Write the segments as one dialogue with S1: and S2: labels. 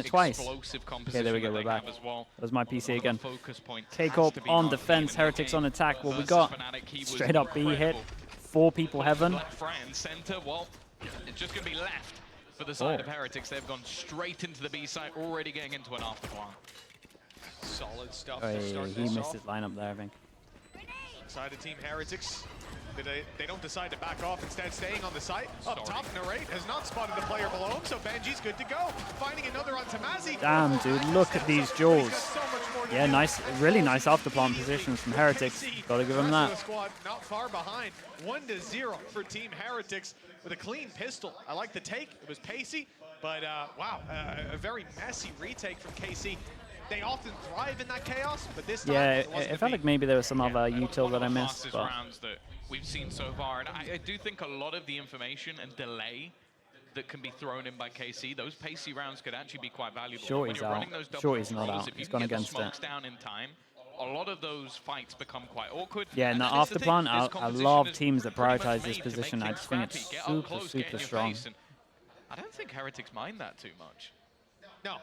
S1: twice.
S2: explosive
S1: Okay,
S2: composition
S1: there we go.
S2: that
S1: We're
S2: they
S1: back.
S2: have as well.
S1: That was my PC again.
S2: Focus point
S1: Take
S2: has
S1: up
S2: to be
S1: on
S2: done.
S1: defense,
S2: Even in
S1: Heretics
S2: the
S1: on attack. What we
S2: versus
S1: got?
S2: Fnatic, he was
S1: Straight up B hit.
S2: incredible.
S1: 4 people heaven.
S2: Left, right, and center. Well, it's just going to be left for the side of Heretics. They've gone straight into the B site, already getting into an afterplan.
S3: Solid stuff.
S1: Oh,
S3: to
S1: yeah,
S3: start
S1: he
S3: this
S1: missed
S3: off.
S1: his lineup there, I think.
S3: Side of Team Heretics. They don't decide to back off, instead staying on the site. Up top, Narrate has not spotted the player below him, so Benji's good to go. Finding another on Tamazi.
S1: Damn, dude, look at these jaws. Yeah, nice, really nice afterplant positions from Heretics. Gotta give him that.
S3: Squad not far behind. 1-0 for Team Heretics with a clean pistol. I like the take. It was pacey, but wow, a very messy retake from KC. They often thrive in that chaos, but this time
S1: Yeah,
S3: it wasn't
S1: it felt like maybe there was some other util that I missed.
S2: Fastest
S1: But
S2: rounds that we've seen so far, and I do think a lot of the information and delay that can be thrown in by KC, those pacey rounds could actually be quite valuable.
S1: Shorty's
S2: When you're
S1: out.
S2: running those double
S1: Shorty's not
S2: controls,
S1: out.
S2: if you
S1: He's
S2: can
S1: gone
S2: get the
S1: against
S2: smokes
S1: it.
S2: down in time, a lot of those fights become quite awkward.
S1: yeah, and the
S2: it's the thing,
S1: afterplant,
S2: this
S1: I
S2: competition
S1: love
S2: is
S1: teams that
S2: pretty much
S1: prioritize this
S2: made to make
S1: position. I
S2: things
S1: just think it's
S2: scrappy, get up
S1: super,
S2: close, get
S1: super
S2: in your
S1: strong.
S2: face, and I don't think Heretics mind that too much.
S3: No,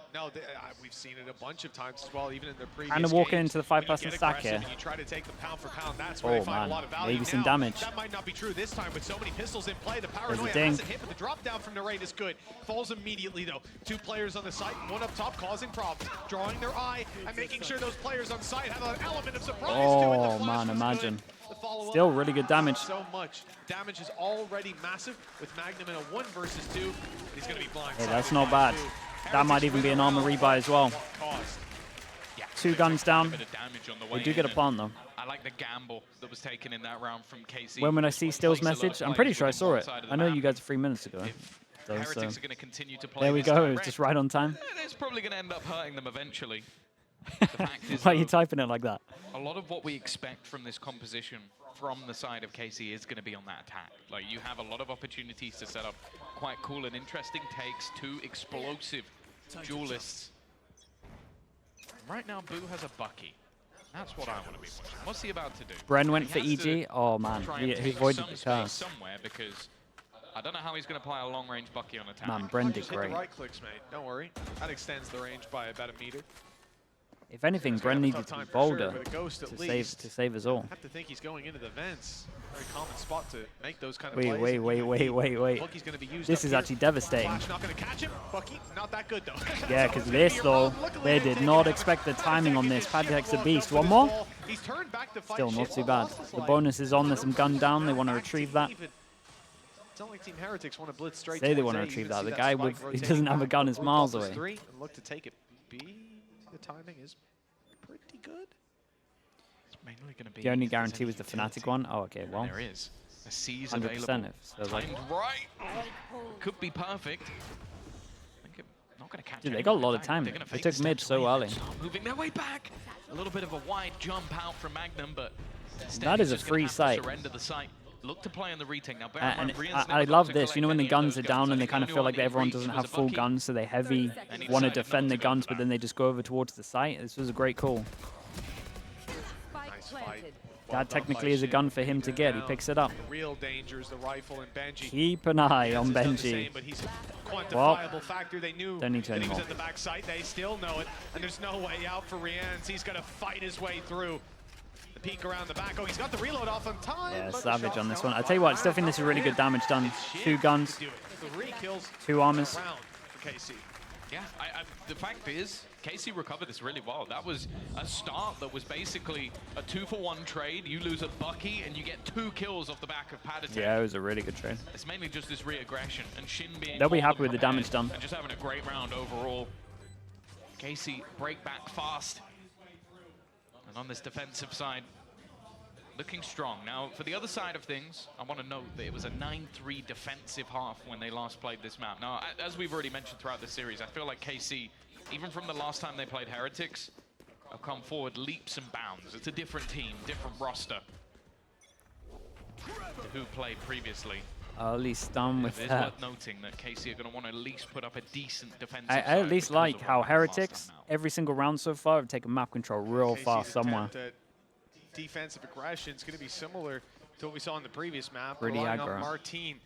S3: we've seen it a bunch of times as well, even in their previous
S1: Kind of walking
S3: games.
S1: into the
S3: When you
S1: 5-person
S3: get
S1: stack
S3: aggressive
S1: here.
S3: and you try to take them pound for pound, that's where
S1: Oh,
S3: they find
S1: man.
S3: a lot of value.
S1: Maybe some
S3: Now,
S1: damage.
S3: that might not be true this time with so many pistols in play. The
S1: There's
S3: paranoia
S1: a ding.
S3: hasn't hit, but the drop down from Narrate is good. Falls immediately though. 2 players on the site, 1 up top causing problems, drawing their eye and making sure those players on site have an element of surprise to it. The
S1: Oh,
S3: flash
S1: man,
S3: was
S1: imagine.
S3: good. The follow-up,
S1: Still really good damage.
S3: so much. Damage is already massive with Magnum in a 1 versus 2. He's going to be blind.
S1: Hey, that's not bad. That might even be an armor rebuy as well.
S2: Yeah,
S1: 2 guns down.
S2: bit of damage on the
S1: They
S2: way
S1: do get a
S2: in,
S1: plant though.
S2: I like the gamble that was taken in that round from KC.
S1: When I see Still's
S2: Place a lot of
S1: message, I'm pretty
S2: players
S1: sure I
S2: within
S1: saw
S2: one
S1: it.
S2: side of the
S1: I know
S2: map.
S1: you guys 3 minutes ago.
S2: If
S1: So,
S2: Heretics are going to continue to play
S1: there we
S2: this
S1: go. It was
S2: direct,
S1: just right on time.
S2: it's probably going to end up hurting them eventually. The fact is,
S1: Why are you
S2: though,
S1: typing it like that?
S2: a lot of what we expect from this composition from the side of KC is going to be on that attack. Like, you have a lot of opportunities to set up quite cool and interesting takes, 2 explosive duelists. Right now, Boo has a Bucky. That's what I want to be watching. What's he about to do?
S1: Bren went
S2: He
S1: for
S2: has to
S1: EG. Oh man,
S2: try and
S1: he
S2: take
S1: avoided
S2: some
S1: the
S2: space
S1: curse.
S2: somewhere, because I don't know how he's going to apply a long-range Bucky on attack.
S1: Man, Bren did
S3: Just hit
S1: great.
S3: the right clicks, mate. Don't worry. That extends the range by about 1 meter.
S1: If anything,
S3: He's gonna
S1: Bren
S3: have a
S1: needed
S3: tough
S1: to be
S3: time for sure,
S1: bolder
S3: but a Ghost at
S1: to
S3: least.
S1: save us all.
S3: I have to think he's going into the vents. Very common spot to make those kind of
S1: Wait,
S3: plays.
S1: wait,
S3: and
S1: wait,
S3: even
S1: wait,
S3: the
S1: wait, wait.
S3: Bucky's gonna be used
S1: This
S3: up
S1: is
S3: here.
S1: actually devastating.
S3: Flash not going to catch him. Bucky, not that good though.
S1: Yeah, because this though, they did not expect the timing on this. Paddock's a beast. One more?
S3: He's turned back to fight
S1: Still not
S3: shit.
S1: too bad. The bonus is on. There's some gun down. They want to retrieve that.
S3: It's not like Team Heretics want to blitz straight.
S1: Say they
S3: towards
S1: want to
S3: A. You
S1: retrieve
S3: even
S1: that.
S3: see
S1: The guy
S3: spike
S1: with he
S3: rotating
S1: doesn't have a
S3: back.
S1: gun is miles
S3: Plus
S1: away.
S3: 3 and look to take it B. The timing is pretty good.
S2: It's mainly going to be
S1: The only
S2: if there's
S1: guarantee
S2: any
S1: was the
S2: utility.
S1: Fnatic one. Oh, okay. Well,
S2: There is. A C's
S1: 100%
S2: available.
S1: if so, like,
S2: Timed right. Could be perfect. Not going to catch
S1: dude, they
S2: anyone.
S1: got a
S2: In
S1: lot of
S2: fact,
S1: time.
S2: they're gonna
S1: They
S2: fake
S1: took
S2: the
S1: mid
S2: steps
S1: so
S2: away,
S1: early.
S2: start moving their way back. A little bit of a wide jump out from Magnum, but instead
S1: That
S2: he's
S1: is a
S2: just gonna
S1: free
S2: have to
S1: site.
S2: surrender the site. Look to play on the retake now. Bear in
S1: And
S2: mind, Rian's
S1: I
S2: never got
S1: love
S2: to
S1: this. You know when the
S2: collect any of
S1: guns are
S2: those
S1: down
S2: guns.
S1: and
S2: I
S1: they
S2: think
S1: kind
S2: the
S1: of feel
S2: only
S1: like
S2: one
S1: everyone
S2: he
S1: doesn't
S2: reached
S1: have
S2: was a
S1: full
S2: Bucky.
S1: guns, so they heavy
S2: And he
S1: want to
S2: decided not
S1: defend the
S2: to go
S1: guns,
S2: for
S1: but
S2: that.
S1: then they just go over towards the site. This was a great call.
S3: Nice fight.
S1: That technically is a gun for him to get. He picks it up.
S3: The real danger is the rifle and Benji.
S1: Keep an eye on
S3: Has done the same,
S1: Benji.
S3: but he's a quantifiable factor. They knew
S1: don't need to
S3: that he was
S1: anymore.
S3: at the backside. They still know it, and there's no way out for Rians. He's got to fight his way through. The peek around the back. Oh, he's got the reload off on time.
S1: Yeah,
S3: but the
S1: savage
S3: shot's
S1: on this
S3: not
S1: one. I tell you what, I still think this is really good damage done.
S3: It's
S1: 2
S3: shit
S1: guns,
S3: to do it. 3 kills,
S1: 2 armors.
S3: round for KC.
S2: Yeah, the fact is, KC recovered this really well. That was a start that was basically a 2-for-1 trade. You lose a Bucky and you get 2 kills off the back of Padatek.
S1: Yeah, it was a really good trade.
S2: It's mainly just this re-aggression and Shin being
S1: They'll be
S2: more
S1: happy
S2: than
S1: with the damage
S2: prepared
S1: done.
S2: and just having a great round overall. KC break back fast. And on this defensive side, looking strong. Now, for the other side of things, I want to note that it was a 9-3 defensive half when they last played this map. Now, as we've already mentioned throughout the series, I feel like KC, even from the last time they played Heretics, have come forward leaps and bounds. It's a different team, different roster to who played previously.
S1: Early stun with
S2: It is
S1: that.
S2: worth noting that KC are going to want to at least put up a decent defensive
S1: I
S2: side
S1: at least
S2: because
S1: like
S2: of
S1: how
S2: what happened last
S1: Heretics,
S2: time out.
S1: every single round so far, have taken map control real
S3: KC's
S1: fast somewhere.
S3: attempt at defensive aggression is going to be similar to what we saw in the previous map.
S1: Pretty
S3: relying
S1: aggro.
S3: on Martine.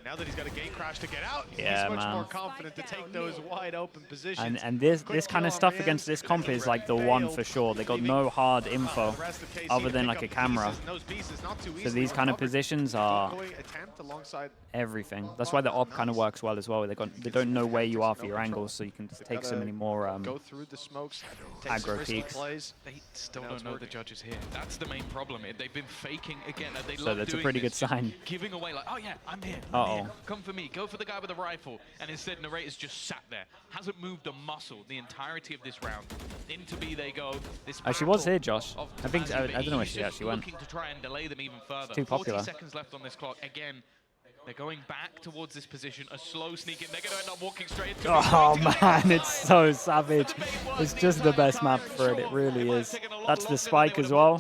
S3: Now that he's got a gate crash to get out,
S1: Yeah,
S3: he's much
S1: man.
S3: more confident to take those wide open positions.
S1: And this
S3: Quick
S1: kind
S3: kill
S1: of stuff
S3: on
S1: against
S3: Rams,
S1: this comp is like the one for sure. They got no hard info
S3: the rest of KC
S1: other
S3: to
S1: than
S3: pick
S1: like
S3: up
S1: a
S3: the
S1: camera.
S3: pieces, and those pieces not too
S1: So
S3: easily
S1: these kind of
S3: recovered.
S1: positions are
S3: Decoy attempt alongside
S1: everything. That's why the op kind of works well as well. They don't know where you are for your angles, so you can just take so
S3: gotta
S1: many more
S3: go through the smokes, take some
S1: aggro
S3: risky
S1: peaks.
S3: plays.
S2: They still
S3: Now
S2: don't
S3: it's
S2: know the
S3: working.
S2: judges here. That's the main problem. They've been faking again. And they
S1: So
S2: love
S1: that's a
S2: doing
S1: pretty good
S2: this, just
S1: sign.
S2: Giving away like, oh yeah, I'm here. I'm
S1: Uh-oh.
S2: here. Come for me. Go for the guy with the rifle. And instead, Narrator's just sat there. Hasn't moved a muscle the entirety of this round. Into B they go. This
S1: Oh, she was
S2: battle
S1: here, Josh.
S2: of
S1: I think
S2: Tamazi,
S1: I don't know where
S2: he's
S1: she
S2: just
S1: actually went.
S2: looking to try and delay them even further.
S1: too popular.
S2: 40 seconds left on this clock. Again, they're going back towards this position. A slow sneak in. They're going to end up walking straight into
S1: Oh man, it's so savage. It's just the best map for it. It really is. That's the spike as well.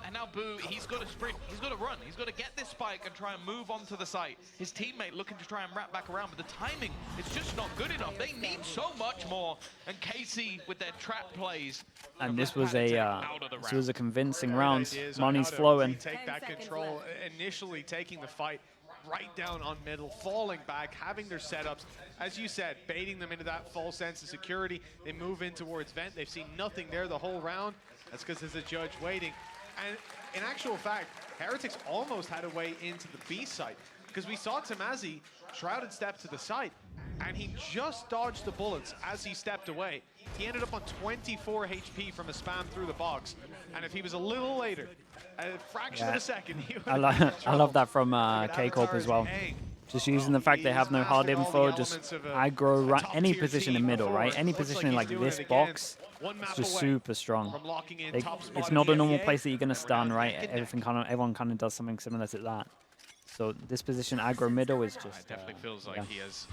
S2: And now Boo, he's got to sprint, he's got to run, he's got to get this spike and try and move on to the site. His teammate looking to try and wrap back around, but the timing is just not good enough. They need so much more. And KC with their trap plays.
S1: And this
S2: have
S1: was
S2: left
S1: a
S2: Panatek out of the
S1: this was a
S2: round.
S1: convincing round.
S3: Ideas on
S1: Money's
S3: how to
S1: flowing.
S3: retake that control, initially taking the fight right down on middle, falling back, having their setups, as you said, baiting them into that false sense of security. They move in towards vent. They've seen nothing there the whole round. That's because there's a judge waiting. And in actual fact, Heretics almost had a way into the B site because we saw Tamazi shrouded step to the site and he just dodged the bullets as he stepped away. He ended up on 24 HP from a spam through the box. And if he was a little later, a fraction of a second, he would
S1: I love that from K-Corp as well. Just using the fact they have no hard info, just aggro right, any position in middle, right? Any position in like this box, it's just super strong. It's not a normal place that you're gonna stun, right? Everyone kind of does something similar to that. So this position aggro middle is just
S2: It definitely feels like
S1: yeah.
S2: he has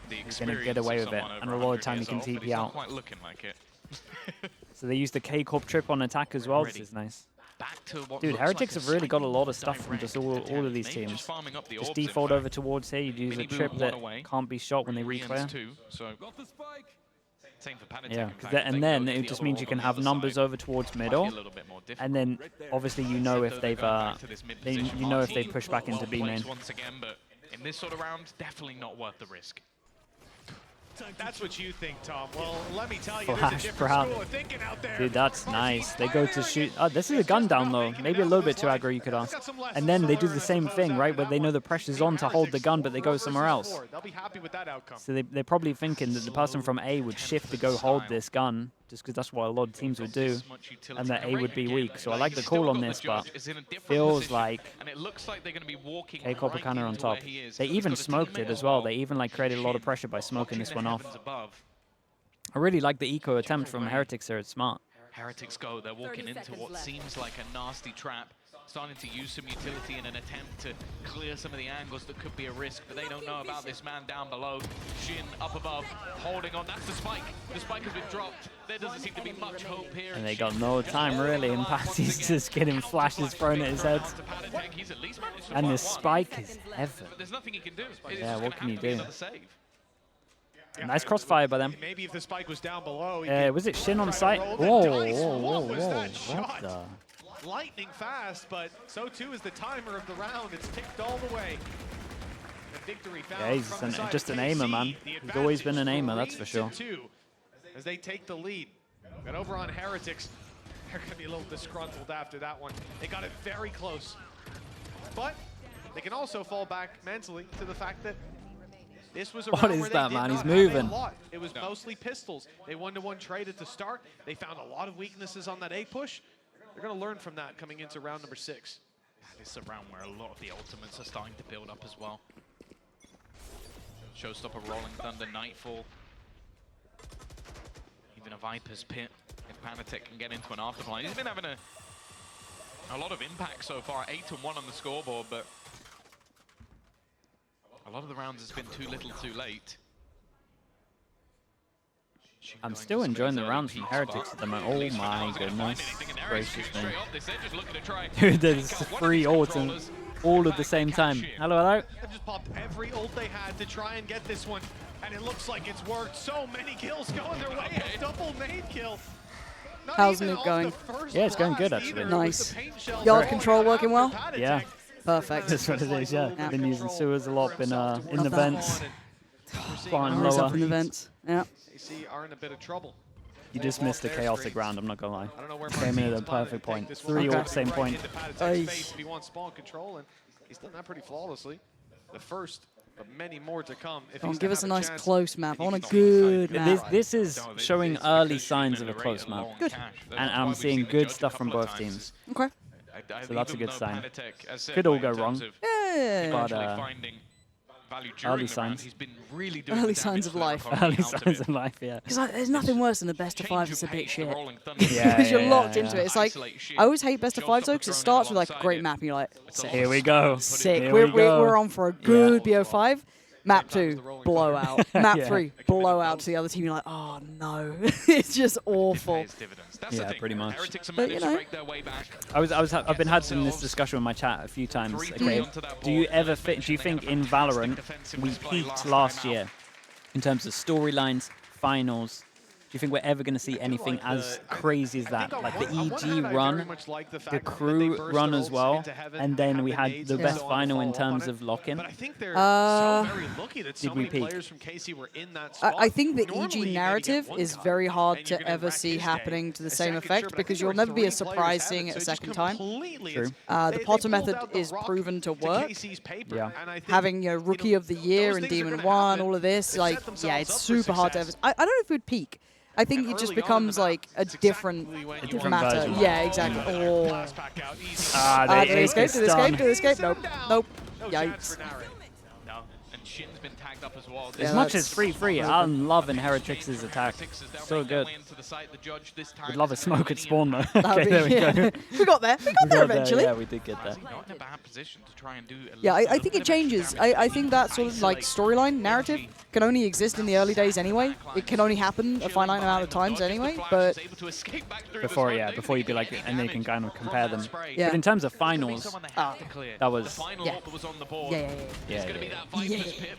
S2: the
S1: He's
S2: experience
S1: gonna get away
S2: of
S1: with it,
S2: someone
S1: and a
S2: over
S1: lot
S2: 100
S1: of time you
S2: years
S1: can
S2: old, but
S1: TP
S2: he's not
S1: out.
S2: quite looking like it.
S1: So they use the K-Corp trip on attack as well.
S2: Ready.
S1: This is nice.
S2: Back to what
S1: Dude,
S2: looks
S1: Heretics
S2: like a
S1: have really got a lot of
S2: slightly
S1: stuff from just
S2: direct
S1: all
S2: attempt.
S1: of these
S2: Maybe
S1: teams.
S2: Just farming up the
S1: Just
S2: orbs, in
S1: default
S2: fact.
S1: over towards here. You'd use a
S2: Mini
S1: trip
S2: Boo
S1: that
S2: one away.
S1: can't be shot when they
S2: Lians
S1: reclear.
S2: too, so same for Panatek.
S1: Yeah,
S2: in
S1: 'cause
S2: fact,
S1: that,
S2: they
S1: and
S2: go
S1: then
S2: to
S1: it
S2: the
S1: just
S2: other
S1: means you
S2: orb
S1: can
S2: on the
S1: have
S2: other
S1: numbers
S2: side.
S1: over towards
S2: Might be
S1: middle,
S2: a little bit more
S1: and then obviously you know if they've you know if they push back into B main.
S2: Once again, but in this sort of round, definitely not worth the risk.
S3: That's what you think, Tom. Well, let me tell you,
S1: Flash
S3: there's a different
S1: proud.
S3: school of thinking out there.
S1: Dude, that's nice. They go to shoot. Oh, this is a gun down though. Maybe a little bit too aggro, you could ask. And then they do the same thing, right? Where they know the pressure's on to hold the gun, but they go somewhere else.
S3: They'll be happy with that outcome.
S1: So they're probably thinking that the person from A would shift to go hold this gun, just because that's what a lot of teams would do, and that A would be weak. So I like the call on this, but feels like K-Corp are kind of on top. They even smoked it as well. They even like created a lot of pressure by smoking this one off. I really like the eco attempt from Heretics there. It's smart.
S2: Heretics go, they're walking into what seems like a nasty trap, starting to use some utility in an attempt to clear some of the angles that could be a risk, but they don't know about this man down below. Shin up above, holding on. That's the spike. The spike has been dropped. There doesn't seem to be much hope here.
S1: And they got no time really, and Patsy's just getting flashes thrown at his head. And this spike is heaven.
S2: But there's nothing he can do.
S1: Yeah, what can you do?
S2: Save.
S1: Nice crossfire by them.
S3: Maybe if the spike was down below.
S1: Was it Shin on site? Whoa, whoa, whoa, whoa. What the?
S3: Lightning fast, but so too is the timer of the round. It's ticked all the way. And victory found
S1: Yeah, he's
S3: from the side
S1: just
S3: of
S1: an aimer,
S3: KC.
S1: man.
S3: The
S1: He's always been an
S3: advantage
S1: aimer, that's for
S3: 3-2 as they take the lead. But over on Heretics, they're going to be a little disgruntled after that one. They got it very close. But they can also fall back mentally to the fact that this was a
S1: What
S3: round
S1: is
S3: where they
S1: that,
S3: did
S1: man?
S3: not
S1: He's
S3: have a
S1: moving.
S3: lot. It was mostly pistols. They 1-to-1 traded to start. They found a lot of weaknesses on that A push. They're going to learn from that coming into round number 6.
S2: This is a round where a lot of the ultimates are starting to build up as well. Showstopper, Rolling Thunder, Nightfall. Even a Viper's Pit. If Panatek can get into an afterline. He's been having a lot of impact so far. 8-1 on the scoreboard, but a lot of the rounds has been too little too late.
S1: I'm still enjoying the rounds from Heretics at the moment. Oh my goodness. Gracious me. Dude, there's 3 ults and all at the same time. Hello, hello.
S3: They just popped every ult they had to try and get this one, and it looks like it's worked. So many kills going their way. A double nade kill. Not
S4: How's
S3: even
S4: Nuke
S3: off
S4: going?
S3: the first
S1: Yeah, it's going good,
S3: blast
S1: actually.
S3: either,
S4: Nice.
S3: with the paint shells
S4: Y'all
S3: rolling
S4: control
S3: out
S4: working
S3: for
S4: well?
S3: Panatek.
S1: Yeah.
S4: Perfect.
S1: That's what it is, yeah. Been using sewers a lot, been in the
S4: Love that.
S1: vents. Flying
S4: Always
S1: lower.
S4: up in the vents. Yeah.
S3: KC are in a bit of trouble.
S1: You just missed the chaotic round, I'm not gonna lie.
S3: I don't know where
S1: Came in at a
S3: Martin's planning
S1: perfect
S3: to take
S1: point.
S3: this one.
S1: 3
S4: Okay.
S1: all same point.
S3: Into Patatech's
S4: Nice.
S3: face if he wants spawn control, and he's done that pretty flawlessly. The first of many more to come. If
S4: Come on,
S3: he's to
S4: give us a
S3: have
S4: nice
S3: chance.
S4: close map. I want a
S3: He can
S4: good
S3: decide.
S4: map.
S1: This is
S2: No,
S1: showing
S2: it's
S1: early
S2: because
S1: signs
S2: shooting
S1: of a
S2: at
S1: close
S2: rate
S1: map.
S2: long
S4: Good.
S2: cash.
S1: And
S2: That's why
S1: I'm
S2: we've
S1: seeing
S2: seen the
S1: good
S2: judge
S1: stuff
S2: a
S1: from
S2: couple of
S1: both
S2: times.
S1: teams.
S4: Okay.
S1: So that's a good sign.
S2: Could
S1: all go wrong.
S4: Yeah.
S1: But,
S2: early
S1: signs.
S2: He's been really doing
S4: Early
S2: the
S4: signs
S2: damage
S4: of
S2: to that
S4: life.
S2: economy
S1: Early
S2: out of
S1: signs
S2: it.
S1: of life, yeah.
S4: Because there's nothing worse than the best of
S2: Change
S4: five
S2: of
S4: that's a bit
S2: pace, the
S4: shit.
S2: Rolling Thunder.
S1: Yeah,
S4: Because you're
S1: yeah,
S4: locked
S1: yeah,
S4: into
S1: yeah.
S4: it. It's like,
S2: Isolate Shin.
S4: I always hate best of five though,
S2: Showstopper
S4: because it
S2: thrown
S4: starts with like a
S2: alongside
S4: great
S2: it.
S4: map and you're like,
S2: It's
S4: sick.
S1: Here we go.
S4: Sick.
S1: Here
S4: We're,
S1: we
S4: we're,
S1: go.
S4: we're on for a good BO5. Map 2, blowout. Map
S1: Yeah.
S4: 3, blowout to the other team. You're like, oh no. It's just awful.
S2: Pays dividends. That's the
S1: Yeah,
S2: thing.
S1: pretty much.
S2: Heretics have
S4: But,
S2: managed
S4: you know.
S2: to break their way back.
S1: I've been having this discussion with my chat a few times.
S2: 3-3
S1: Okay,
S2: onto that
S1: do you
S2: board.
S1: ever
S2: As
S1: think? Do you
S2: mentioned,
S1: think
S2: they
S1: in
S2: had a fantastic
S1: Valorant
S2: defensive
S1: we
S2: display
S1: peaked
S2: last
S1: last
S2: time out.
S1: year in terms of storylines, finals? Do you think we're ever going to see anything
S3: like
S1: as
S3: the-
S1: crazy as
S3: I
S1: that?
S3: think
S1: Like
S3: on
S1: the
S3: one hand,
S1: EG
S3: I very
S1: run,
S3: much like the
S1: the
S3: fact that they
S1: crew
S3: burst
S1: run
S3: their
S1: as
S3: ults
S1: well,
S3: into heaven
S1: and then
S3: have
S1: we
S3: the
S1: had
S3: nades
S1: the
S3: and
S1: best
S3: so on to
S1: final in
S3: follow up on
S1: terms
S3: it.
S1: of lock-in.
S3: But I think they're
S4: Uh,
S3: so very lucky that so
S1: did we
S3: many
S1: peak?
S3: players from KC were in that spot.
S4: I think the
S3: Normally,
S4: EG
S3: you maybe
S4: narrative
S3: get one
S4: is
S3: guy,
S4: very hard
S3: and you're
S4: to
S3: gonna
S4: ever
S3: wreck
S4: see
S3: his day.
S4: happening to the
S3: A
S4: same
S3: second
S4: effect,
S3: sure, but I
S4: because
S3: think
S4: you'll
S3: there were
S4: never be a
S3: 3 players
S4: surprise
S3: have
S4: seeing
S3: it,
S4: it a
S3: so just
S4: second time.
S3: completely
S1: True.
S3: it's-
S4: The
S3: they
S4: Potter
S3: pulled
S4: method
S3: out the
S4: is
S3: rock
S4: proven to work.
S3: KC's paper,
S1: Yeah.
S3: and I think,
S4: Having your Rookie of the Year
S3: those
S4: and
S3: things are
S4: Demon
S3: gonna
S4: 1,
S3: happen.
S4: all of this,
S3: They've
S4: like,
S3: set
S4: yeah,
S3: themselves
S4: it's
S3: up for
S4: super hard to ever.
S3: success.
S4: I don't know if it would peak. I think
S3: And
S4: it just
S3: early on in the
S4: becomes
S3: map,
S4: like a
S3: it's
S4: different
S3: exactly when you
S1: different
S3: want it.
S4: matter.
S1: version.
S4: Yeah, exactly. Oh.
S3: Pass back out, easy.
S1: Ah,
S4: Did
S1: they
S4: they
S1: ate
S4: escape?
S1: the
S4: Did they escape?
S1: stun.
S4: Did they escape? Nope. Nope.
S3: No chance
S4: Yikes.
S3: for Nari.
S2: No, and Shin's been tagged up as well.
S4: Yeah,
S1: As much
S4: that's
S1: as free, I'm loving Heretics' attack. So good. Would love a smoke at spawn though.
S4: That'd
S1: Okay,
S4: be,
S1: there we
S4: yeah.
S1: go.
S4: We got there. We got there eventually.
S1: Yeah, we did get there.
S2: Not in a bad position to try and do a
S4: Yeah,
S2: little
S4: I
S2: bit
S4: think it
S2: of extra
S4: changes.
S2: damage.
S4: I think that sort of like storyline narrative can only exist in the early days anyway. It can only happen a finite amount of times anyway. But
S1: Before you'd be like, and then you can kind of compare them.
S4: Yeah.
S1: But in terms of finals,
S4: Ah.
S1: that was
S4: Yeah.
S1: yeah,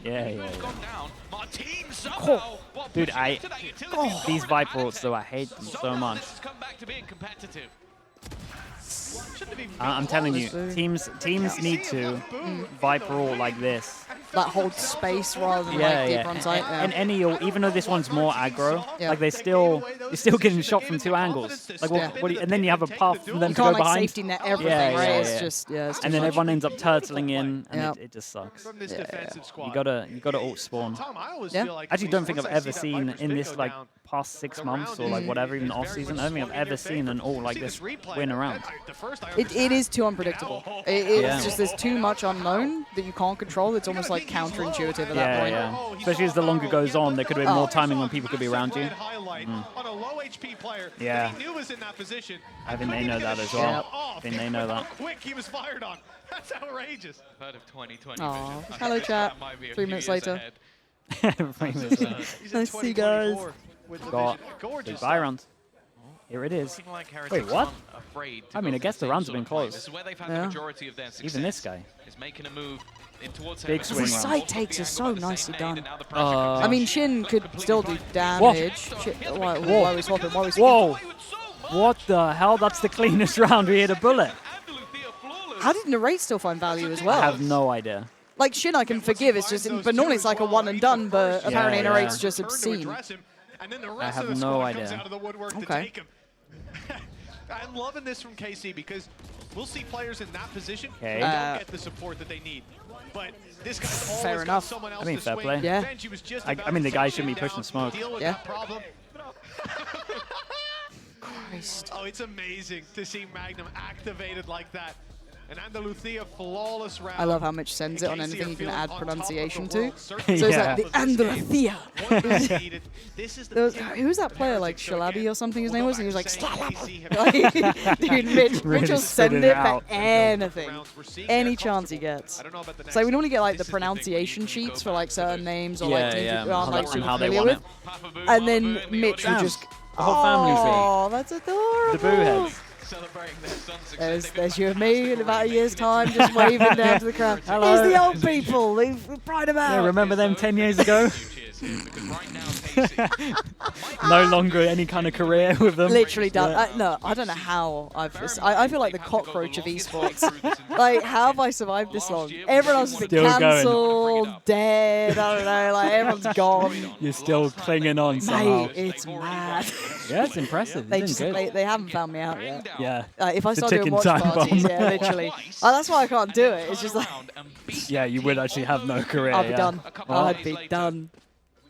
S4: yeah,
S1: yeah. Dude, these Viper ults though, I hate them so much. I'm telling you, teams need to Viper ult like this.
S4: that holds space rather than
S1: Yeah,
S4: like deep
S1: yeah.
S4: on site.
S1: And any ult, even though this one's more aggro,
S4: Yeah.
S1: like you're still getting shot from 2 angles. Like
S4: Yeah.
S1: what do you, and then you have a path for them
S4: You
S1: to go
S4: can't like
S1: behind.
S4: safety net everything,
S1: Yeah,
S4: right?
S1: yeah,
S4: It's
S1: yeah.
S4: just it's
S1: And
S4: too
S1: then
S4: much.
S1: everyone ends up turtling in, and
S4: Yep.
S1: it just sucks.
S3: From this defensive squad.
S1: You gotta ult spawn.
S3: Tom, I always
S4: Yeah.
S3: feel like
S1: I actually
S3: at
S1: don't
S3: least
S1: think I've
S3: once I
S1: ever
S3: see that
S1: seen
S3: Viper's
S1: in
S3: bid
S1: this
S3: go
S1: like
S3: down,
S1: past 6
S3: the
S1: months or
S3: round
S1: like
S3: is-
S1: whatever, even
S3: is
S1: off
S3: very
S1: season.
S3: much
S1: I don't think I've
S3: swung in
S1: ever
S3: your
S1: seen an
S3: favor.
S1: ult like
S3: See
S1: this
S3: replay.
S1: win a round.
S3: The first I
S4: It
S3: understand.
S4: is too unpredictable.
S1: Yeah.
S4: It's just there's too much unknown that you can't control. It's almost like counterintuitive at that
S1: Yeah,
S4: point.
S1: yeah. Especially as the longer goes on, there could have been more timing when people could be around you.
S3: On a low HP player
S1: Yeah.
S3: that he knew was in that position.
S1: I think they
S3: Couldn't
S1: know
S3: even
S1: that
S3: get a
S1: as well.
S3: shot off
S1: I think they know
S3: given
S1: that.
S3: How quick he was fired on. That's outrageous.
S2: Third of 2020
S4: Aw.
S2: vision.
S4: Hello, chat.
S2: That might be a
S4: 3
S2: few
S4: minutes
S2: years
S4: later.
S2: ahead.
S3: He's in
S4: Nice to see you guys.
S3: 2024 with the
S1: Got
S3: vision. Gorgeous
S1: Goodbye round. Here it is.
S2: Looking like Heretics
S1: Wait, what?
S2: aren't afraid to
S1: I mean,
S2: go
S1: I guess
S2: for
S1: the
S2: same
S1: rounds
S2: sort
S1: have
S2: of
S1: been
S2: play.
S1: close.
S2: This is where they've had
S4: Yeah.
S2: the majority of their success.
S1: Even this guy.
S2: Is making a move in towards
S1: Big
S2: heaven.
S1: swing
S4: The
S1: round.
S4: side takes are so nicely done.
S1: Uh,
S4: I mean, Shin could still do damage. Shit, why are we swapping? Why are we swapping?
S1: Whoa! What the hell? That's the cleanest round we hit a bullet.
S4: How did Narrate still find value as well?
S1: I have no idea.
S4: Like Shin, I can forgive. It's just, but normally it's like a one and done. But apparently
S1: yeah.
S4: Narrate's just
S3: Turned to
S4: obscene.
S3: address him, and then the
S1: I
S3: rest
S1: have
S3: of the
S1: no
S3: squad
S1: idea.
S3: comes out of the woodwork to
S4: Okay.
S3: take him. I'm loving this from KC because we'll see players in that position
S1: Okay.
S3: who don't get the support that they need. But this guy's always
S4: Fair
S3: got
S4: enough.
S3: someone else
S1: I mean,
S3: to
S1: fair
S3: swing.
S1: play.
S4: Yeah.
S3: Benji was just
S1: I
S3: about
S1: mean,
S3: to
S1: the guy
S3: take
S1: shouldn't
S3: him
S1: be pushing
S3: down,
S1: smoke.
S3: Deal with
S4: Yeah.
S3: that problem.
S4: Christ.
S3: Oh, it's amazing to see Magnum activated like that. And Andalucia flawless round.
S4: I love how Mitch sends it on
S3: KC
S4: anything you can
S3: feeling
S4: add
S3: on top of the
S4: pronunciation
S3: world.
S4: to.
S3: Certainly
S4: So it's
S1: Yeah.
S4: like the Andalucia.
S3: One is needed. This is the
S4: There was,
S3: pivot
S4: who was that
S3: of
S4: player, like
S3: Heretics. So
S4: Shalabi
S3: again,
S4: or something his
S3: we'll
S4: name
S3: go
S4: was? And he was
S3: back
S4: like,
S3: to saying
S4: "Slap."
S3: KC have-
S4: Dude, Mitch
S1: Really
S4: will
S1: spit
S4: send
S1: it
S4: it for
S1: out.
S4: anything.
S3: We're seeing
S4: Any
S3: they're
S4: chance he
S3: comfortable.
S4: gets.
S3: I don't know about the
S4: So we
S3: next
S4: normally get like
S2: This
S4: the
S2: is the thing when you-
S4: pronunciation
S2: when you
S4: sheets
S2: go
S4: for like
S2: back to
S4: certain
S2: the-
S4: names or
S1: Yeah,
S4: like teams
S1: yeah.
S4: that aren't like
S1: On
S4: super
S1: how they
S4: familiar
S1: want
S4: with.
S1: it.
S4: And then Mitch would
S1: Damn.
S4: just,
S1: The whole family's here.
S4: oh, that's adorable.
S1: The boo heads.
S2: Celebrating their son's success.
S4: There's you and me in about a year's time, just waving down to the crowd.
S1: Hello.
S4: Here's the old people. We've pried them out.
S1: Yeah, remember them 10 years ago?
S2: Cheers. here because right now Casey
S1: No longer any kind of career with them.
S4: Literally done. No, I don't know how I've just. I feel like the cockroach of esports. Like, how have I survived this long? Everyone else has been
S1: Still going.
S4: cancelled, dead. I don't know. Like, everyone's gone.
S1: You're still clinging on somehow.
S4: Mate, it's mad.
S1: Yeah, it's impressive.
S4: They
S1: You're
S4: just
S1: doing good.
S4: they haven't found me out yet.
S1: Yeah.
S4: If I
S1: It's a
S4: start doing
S1: ticking
S4: watch
S1: time
S4: parties,
S1: bomb.
S4: yeah, literally. That's why I can't do it. It's just like,
S1: Yeah, you would actually have no career.
S4: I'd be
S1: yeah.
S4: done.
S1: Well,
S4: I'd be done.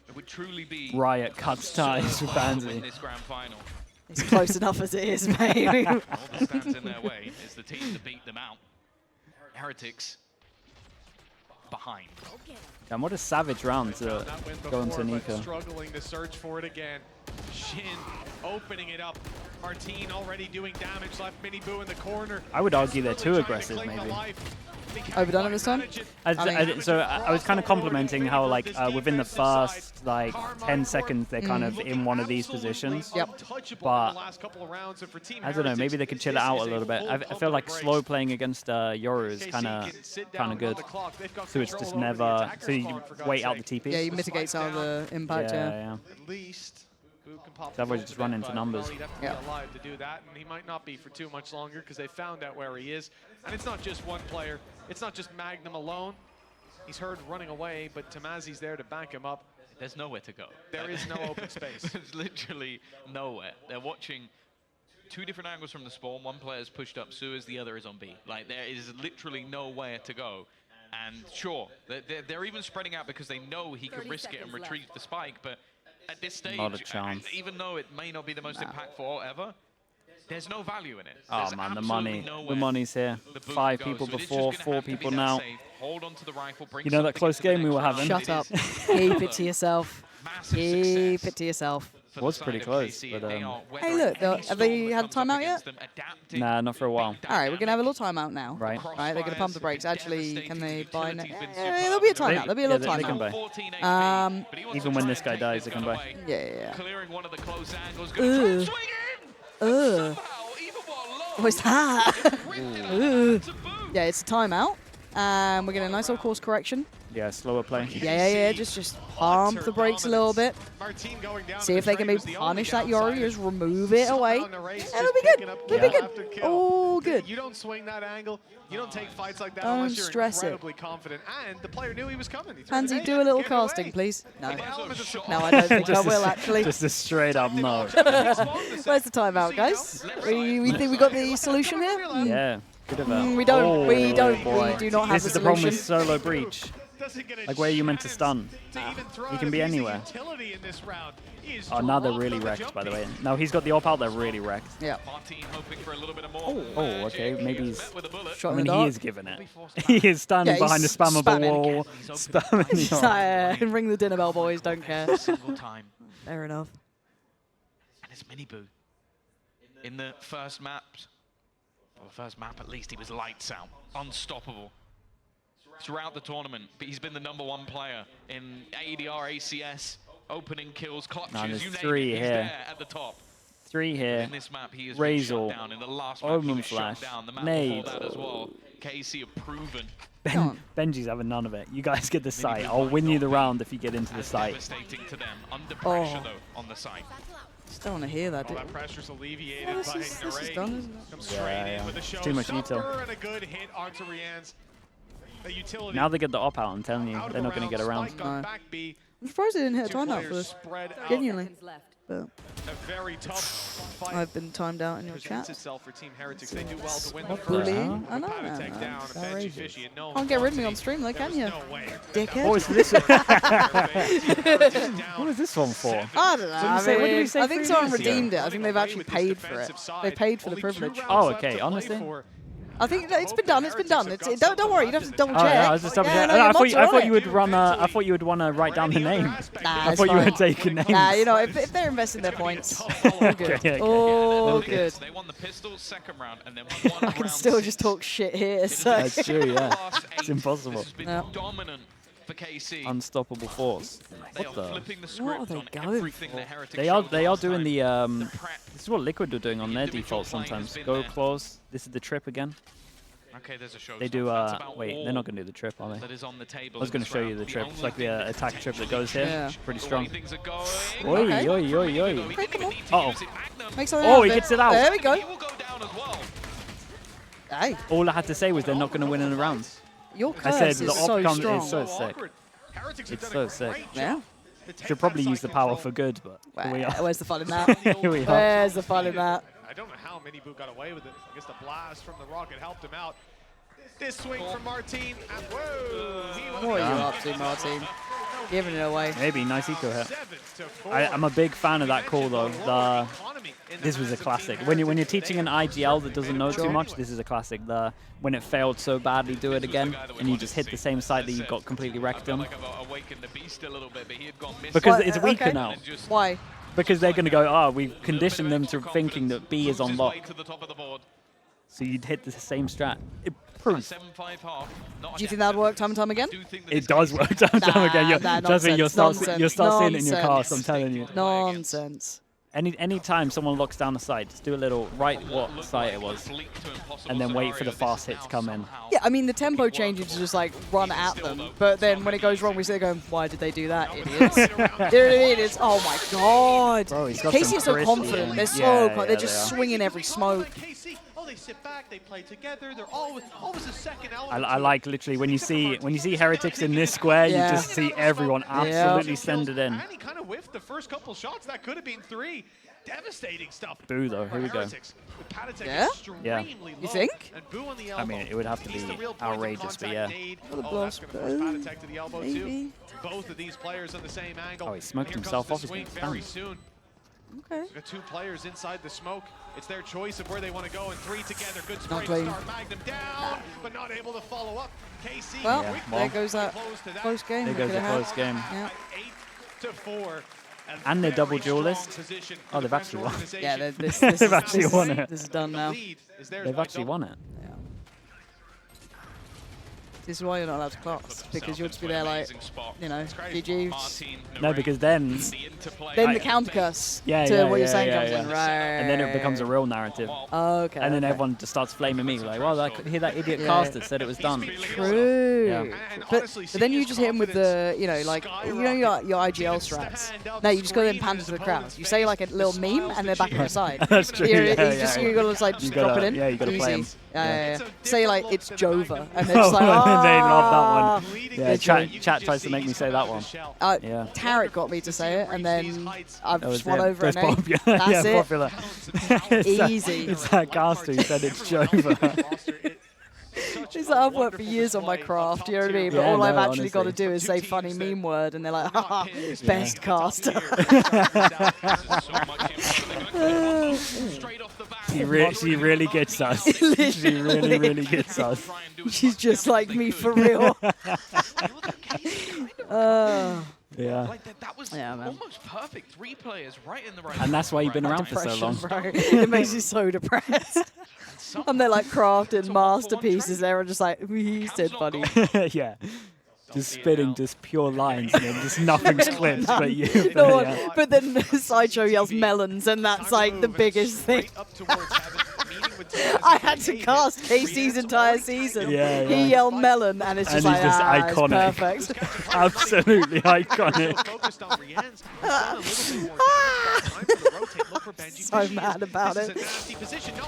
S2: It would truly be
S1: Riot cuts ties with
S2: in
S1: Pansy.
S2: this grand final.
S4: It's close enough as it is, mate.
S2: All that stands in their way is the team to beat them out. Heretics behind.
S1: Damn, what a savage round to
S3: That win
S1: go into
S3: before, but
S1: Nico.
S3: struggling to search for it again. Shin opening it up. Martine already doing damage. Left Mini Boo in the corner.
S1: I would argue they're too
S3: Really trying to
S1: aggressive,
S3: cling to
S1: maybe.
S3: life. They can't
S4: Overdone it
S3: quite
S4: this time?
S3: manage it.
S1: I was kind of complimenting how, like, within the first, like, 10 seconds, they're kind of in one of these positions.
S4: Yep.
S1: But I don't know, maybe they could chill it out a little bit. I feel like slow playing against Yoru is kind of good. So it's just never, so you wait out the TP.
S4: Yeah, you mitigate some of the impact, yeah.
S1: yeah.
S3: At least Boo can pop
S1: Otherwise
S3: the
S1: you just run into
S3: but,
S1: numbers.
S3: well, he'd have to
S4: Yeah.
S3: be alive to do that, and he might not be for too much longer because they found out where he is. And it's not just one player. It's not just Magnum alone. He's heard running away, but Tamazi's there to back him up.
S2: There's nowhere to go.
S3: There is no open space.
S2: There's literally nowhere. They're watching two different angles from the spawn. One player's pushed up Suez, the other is on B. Like, there is literally nowhere to go. And sure, they're even spreading out because they know he could risk it and retrieve the spike, but at this stage,
S1: Not a chance.
S2: even though it may not be the most impactful ever, there's no value in it.
S1: Oh
S2: There's
S1: man, the
S2: absolutely
S1: money.
S2: nowhere
S1: The money's here.
S2: the boot
S1: 5
S2: goes.
S1: people
S2: So it is just
S1: before,
S2: gonna
S1: 4
S2: have to be
S1: people
S2: that
S1: now.
S2: safe. Hold on to the rifle, bring
S1: You know that
S2: something
S1: close
S2: into the
S1: game we
S2: next
S1: were
S2: round.
S1: having?
S4: Shut
S2: It
S4: up.
S2: is
S4: Keep it to yourself.
S2: massive
S4: Keep
S2: success
S4: it to yourself.
S2: for the
S1: Was
S2: side
S1: pretty
S2: of
S1: close,
S2: KC,
S1: but,
S2: and they are
S4: Hey,
S2: weathering
S4: look,
S2: any
S4: have
S2: storm
S4: they
S2: that
S4: had a
S2: comes up
S4: timeout
S2: against
S4: yet?
S2: them, adapting,
S1: Nah, not for a while.
S2: being
S4: All right, we're going to have a
S2: dynamic.
S4: little timeout now.
S1: Right.
S4: All right, they're going to pump the brakes. Actually, can they buy now?
S2: Utility's been
S4: There'll be a
S2: superb.
S4: timeout. There'll be a
S1: Yeah,
S4: little
S1: they can
S4: timeout.
S1: buy.
S2: 14 HP, but he wants
S1: Even
S2: to
S1: when
S2: try
S1: this
S2: and
S1: guy
S2: take
S1: dies,
S2: this
S1: they can
S2: gun
S1: buy.
S2: away.
S4: Yeah.
S2: Clearing one of the close angles, gonna try and
S4: Ugh.
S2: swing in.
S4: Ugh.
S2: Somehow, even while low,
S4: What's that?
S2: ripped it out of the boot.
S4: Yeah, it's a timeout. And we're getting a nice little course correction.
S1: Yeah, slower play.
S4: Yeah. Just pump the brakes a little bit.
S3: Martine going down.
S4: See if they can maybe punish that Yoru. Just remove it away.
S3: Somehow in the race,
S4: It'll
S3: just
S4: be good.
S3: picking up
S4: It'll be
S3: kill
S4: good.
S3: after kill.
S4: Oh, good.
S3: You don't swing that angle. You don't take fights like that
S4: Don't
S3: unless you're
S4: stress it.
S3: incredibly confident. And the player knew he was coming. He threw
S4: Pansy,
S3: it
S4: do a
S3: in,
S4: little
S3: get away.
S4: casting, please. No.
S3: The element of
S2: Shot.
S4: No, I don't think I
S1: Just a-
S4: will, actually.
S1: Just a straight up no.
S4: Where's the timeout, guys? We think we got the solution here?
S1: Yeah. Good about.
S4: We don't.
S1: Oh,
S4: We don't.
S1: boy.
S4: We do not have
S1: This
S4: the
S1: is the problem with
S4: solution.
S1: solo breach.
S3: Doesn't get a
S1: Like, where are you meant to
S3: chance
S1: stun?
S3: to even throw
S1: He
S3: out
S1: can
S3: a
S1: be
S3: piece of
S1: anywhere.
S3: utility in this round. He is
S1: Oh, now they're
S3: dropped
S1: really
S3: on the
S1: wrecked, by the way.
S3: jumpy.
S1: No, he's got the op out. They're really wrecked.
S4: Yeah.
S2: Martine hoping for a little bit of more.
S1: Oh, okay. Maybe he's.
S2: Met with a bullet.
S4: Shot
S1: I
S4: in
S1: mean,
S4: the
S1: he
S4: dark.
S1: is giving it. He is standing
S4: Yeah, he's
S1: behind a spammable
S4: spamming
S1: wall, spamming
S4: Just
S1: the op.
S4: ring the dinner bell, boys. Don't care.
S2: Single time.
S4: Fair enough.
S2: And it's Mini Boo. In the first maps, well, the first map at least, he was lights out, unstoppable. Throughout the tournament, but he's been the #1 player in ADR, ACS, opening kills, clutches,
S1: Nah, there's
S2: you name
S1: 3
S2: it, he's
S1: here.
S2: there at the top.
S1: 3 here.
S2: In this map, he has been
S1: Razor,
S2: shut down. In the last map, he
S1: Omen
S2: was
S1: Flash,
S2: shut down. The map
S1: Nade.
S2: before that as well. KC have proven
S4: Come on.
S1: Benji's having none of it. You guys get the site. I'll win you the round if you get into the
S2: as
S1: site.
S2: devastating to them. Under pressure,
S4: Oh.
S2: though, on the site.
S4: Just don't want to hear that,
S3: All
S4: dude.
S3: that pressure's alleviated
S4: Well,
S3: by
S4: this is
S3: Narey.
S4: done, isn't it?
S3: Comes straight
S1: Yeah.
S3: in with a
S1: Too much util.
S3: showstopper and a good hit onto Rian's. The utility
S1: Now they get the op out, I'm telling you.
S3: out of
S1: They're
S3: the
S1: not going to get around.
S3: Spike on
S4: No.
S3: back B.
S4: I'm surprised they didn't hit a
S3: Two
S4: timeout
S3: players
S4: for this.
S3: spread out.
S4: Genuinely. But
S3: A very tough fight
S4: I've been timed out in your
S3: presents
S4: chat.
S3: itself for Team Heretics. They do well to win the
S1: What
S3: first.
S4: bullying?
S1: Huh?
S4: I know,
S3: Pat
S4: man.
S3: attack down,
S4: It's
S3: Benji
S4: outrageous.
S3: Fishy, and no one
S4: Can't get rid of me
S3: thought
S4: on stream, though, can
S3: there
S4: you?
S3: was no way.
S4: Dickhead.
S1: What was this? What was this one for?
S4: I don't know.
S1: What did we say- what did we say
S4: I think someone
S1: previously?
S4: redeemed it. I think they've actually paid for it. They paid for the privilege.
S1: Oh, okay, honestly.
S4: I think it's been done. It's been done. Don't worry. You don't have to double
S1: Oh,
S4: check.
S1: yeah, I was just double
S4: Yeah,
S1: checking.
S4: no,
S1: I
S4: your
S1: thought
S4: mods
S1: you,
S4: are
S1: I
S4: on
S1: thought
S4: it.
S1: you would run. I thought you would want to write down the name.
S4: Nah,
S1: I
S4: it's
S1: thought you
S4: fine.
S1: were taking names.
S4: Nah, you know, if they're investing their points, all
S1: Okay,
S4: good.
S1: okay.
S4: All
S2: Okay.
S4: good.
S2: They won the pistol second round and then won
S4: I can
S2: round
S4: still
S2: 6.
S4: just talk shit here.
S2: It has
S4: So
S2: been
S1: That's true, yeah.
S2: last
S1: It's
S2: 8.
S1: impossible.
S2: This has been
S4: Yeah.
S2: dominant for KC.
S1: Unstoppable force.
S2: They
S1: What
S2: are
S1: the?
S2: flipping the
S4: What are
S2: script
S4: they
S2: on
S4: going
S2: everything
S4: for?
S2: that Heretics
S1: They are.
S2: showed
S1: They are
S2: last
S1: doing
S2: time.
S1: the.
S2: prep.
S1: This is what Liquid are doing on
S2: The
S1: their
S2: individual
S1: default
S2: playing has
S1: sometimes.
S2: been
S1: Go
S2: there.
S1: close. This is the trip again.
S2: Okay, there's a show.
S1: They do, wait, they're not going to do the trip, are they?
S2: That is on the table.
S1: I was going to show you the trip. It's like the attack trip that goes here.
S4: Yeah.
S1: Pretty strong.
S2: Oi,
S4: Okay.
S1: oi, oi, oi.
S4: Okay, come on.
S1: Uh-oh.
S4: Make something
S1: Oh,
S4: out
S1: he
S4: of
S1: gets it out.
S4: There we go.
S2: He will go down as well.
S4: Hey,
S1: All I had to say was they're not going to win in the rounds.
S4: your
S1: I
S4: curse
S1: said
S4: is
S1: the
S4: so
S1: op comes
S4: strong.
S1: is so sick.
S3: Heretics have
S1: It's
S3: done
S1: so
S3: a great
S1: sick.
S3: job
S4: Yeah.
S3: to take
S1: Should probably
S3: that
S1: use the
S3: side
S1: power
S3: control.
S1: for good, but here we are.
S4: Where's the fun in that?
S1: Here we are.
S4: Where's the fun in that?
S3: I don't know how Miniboot got away with it. I guess the blast from the rocket helped him out. This swing from Martin, and whoa!
S4: What are you up to, Martin? Giving it away.
S1: Maybe, nice eco hit. I'm a big fan of that call though. This was a classic. When you're teaching an IGL that doesn't know too much, this is a classic. When it failed so badly, do it again, and you just hit the same site that you got completely wrecked on. Because it's weaker
S4: okay.
S1: now.
S4: Why?
S1: Because they're going to go, oh, we've conditioned them to thinking that B is on lock. So you'd hit the same strat. Proof.
S4: Do you think that would work time and time again?
S1: It does work time and time again. Trust me, you'll start seeing it in your cars, I'm telling you.
S4: Nonsense.
S1: Any time someone locks down a site, just do a little right what site it was, and then wait for the fast hit to come in.
S4: Yeah, I mean, the tempo changes to just like run at them, but then when it goes wrong, we sit there going, why did they do that, idiots? You know what I mean? It's, oh my god.
S1: Bro, he's got
S4: Casey is
S1: some
S4: so
S1: charisma.
S4: confident. They're so
S1: Yeah,
S4: confident. They're just swinging every smoke.
S3: Oh, they sit back, they play together. They're always a second element.
S1: I like literally when you see Heretics in this square,
S4: Yeah.
S1: you just see everyone absolutely send it in.
S3: And he kind of whiffed the first couple shots. That could have been 3. Devastating stuff.
S1: Boo though, here we go.
S4: Yeah?
S1: Yeah.
S4: You think?
S1: I mean, it would have to be outrageous, but yeah.
S4: Maybe.
S3: Both of these players on the same angle.
S1: Oh, he smoked
S3: Here comes
S1: himself
S3: the
S1: off his
S3: swing
S1: feet.
S3: very
S1: Damn.
S3: soon.
S4: Okay.
S3: We've got 2 players inside the smoke. It's their choice of where they want to go, and 3 together. Good spray to
S4: clean.
S3: start. Magnum down, but not able to follow up. KC.
S4: Well,
S1: Yeah,
S4: there
S1: well,
S4: goes that
S3: close to that.
S4: close game.
S1: There
S4: we
S1: goes
S4: could
S1: the
S4: have
S1: close game.
S4: had. Yeah.
S3: 8-4.
S1: And they're double
S3: Very
S1: duelist.
S3: strong position for
S1: Oh,
S3: the
S1: they've
S3: French
S1: actually won.
S3: organization.
S4: Yeah, this
S1: They've actually won it.
S4: This is done now.
S3: Lead is theirs
S1: They've
S3: by
S1: actually
S3: double.
S1: won it.
S4: Yeah. This is why you're not allowed to class, because you'll just be there like, you know, GG's.
S1: No, because then
S4: Then the counter curse
S1: Yeah,
S4: to
S1: yeah,
S4: what you're
S1: yeah,
S4: saying
S1: yeah,
S4: comes
S1: yeah.
S4: in, right?
S1: And then it becomes a real narrative.
S4: Okay.
S1: And then
S4: okay.
S1: everyone just starts flaming me, like, well, I could hear that idiot
S4: Yeah.
S1: caster said it was done.
S4: True.
S1: Yeah.
S3: And
S4: But
S3: honestly,
S4: then you
S3: Senior's
S4: just hit him with the,
S3: confidence
S4: you know, like, you know your IGL strats. No, you just go there and pander to the crowd. You say like a little meme and they're back on the side.
S1: That's true.
S4: You
S1: Yeah,
S4: just
S1: yeah.
S4: you gotta just like just
S1: You gotta-
S4: drop it in.
S1: yeah, you gotta play
S4: Easy.
S1: 'em.
S4: Yeah. Say like it's Jova, and they're just like,
S1: They love that
S4: ah.
S1: one. Yeah,
S4: Literally.
S1: chat tries to make me say that one. Yeah.
S4: Tarek got me to say it, and then I've
S1: That was
S4: just won
S1: it.
S4: over
S1: That's
S4: an 8.
S1: popular.
S4: That's
S1: yeah,
S4: it.
S1: popular. It's that-
S4: Easy.
S1: It's that caster who said it's Jova.
S4: It's like I've worked for years on my craft, you know what I mean? But
S1: Yeah,
S4: all I've
S1: no,
S4: actually got to
S1: honestly.
S4: do is say funny meme word, and they're like, haha, best caster.
S1: She really gets us. She really gets us.
S4: She's just like me for real.
S1: Yeah.
S2: That was
S4: Yeah, man.
S2: almost perfect. 3 players right in the right.
S1: And that's why you've been around for so long.
S4: Depression, bro. It makes you so depressed. And they're like crafting masterpieces. They're just like, he said funny.
S1: Yeah. Just spitting just pure lines and then just nothing's clipped but you. But,
S4: No,
S1: yeah.
S4: but then Sideshow yells melons, and that's like the biggest thing. I had to cast KC's entire season.
S1: Yeah,
S4: He
S1: yeah.
S4: yelled melon, and it's just
S1: And
S4: like,
S1: he's just
S4: it's
S1: iconic.
S4: perfect.
S1: Absolutely iconic.
S4: So mad about it.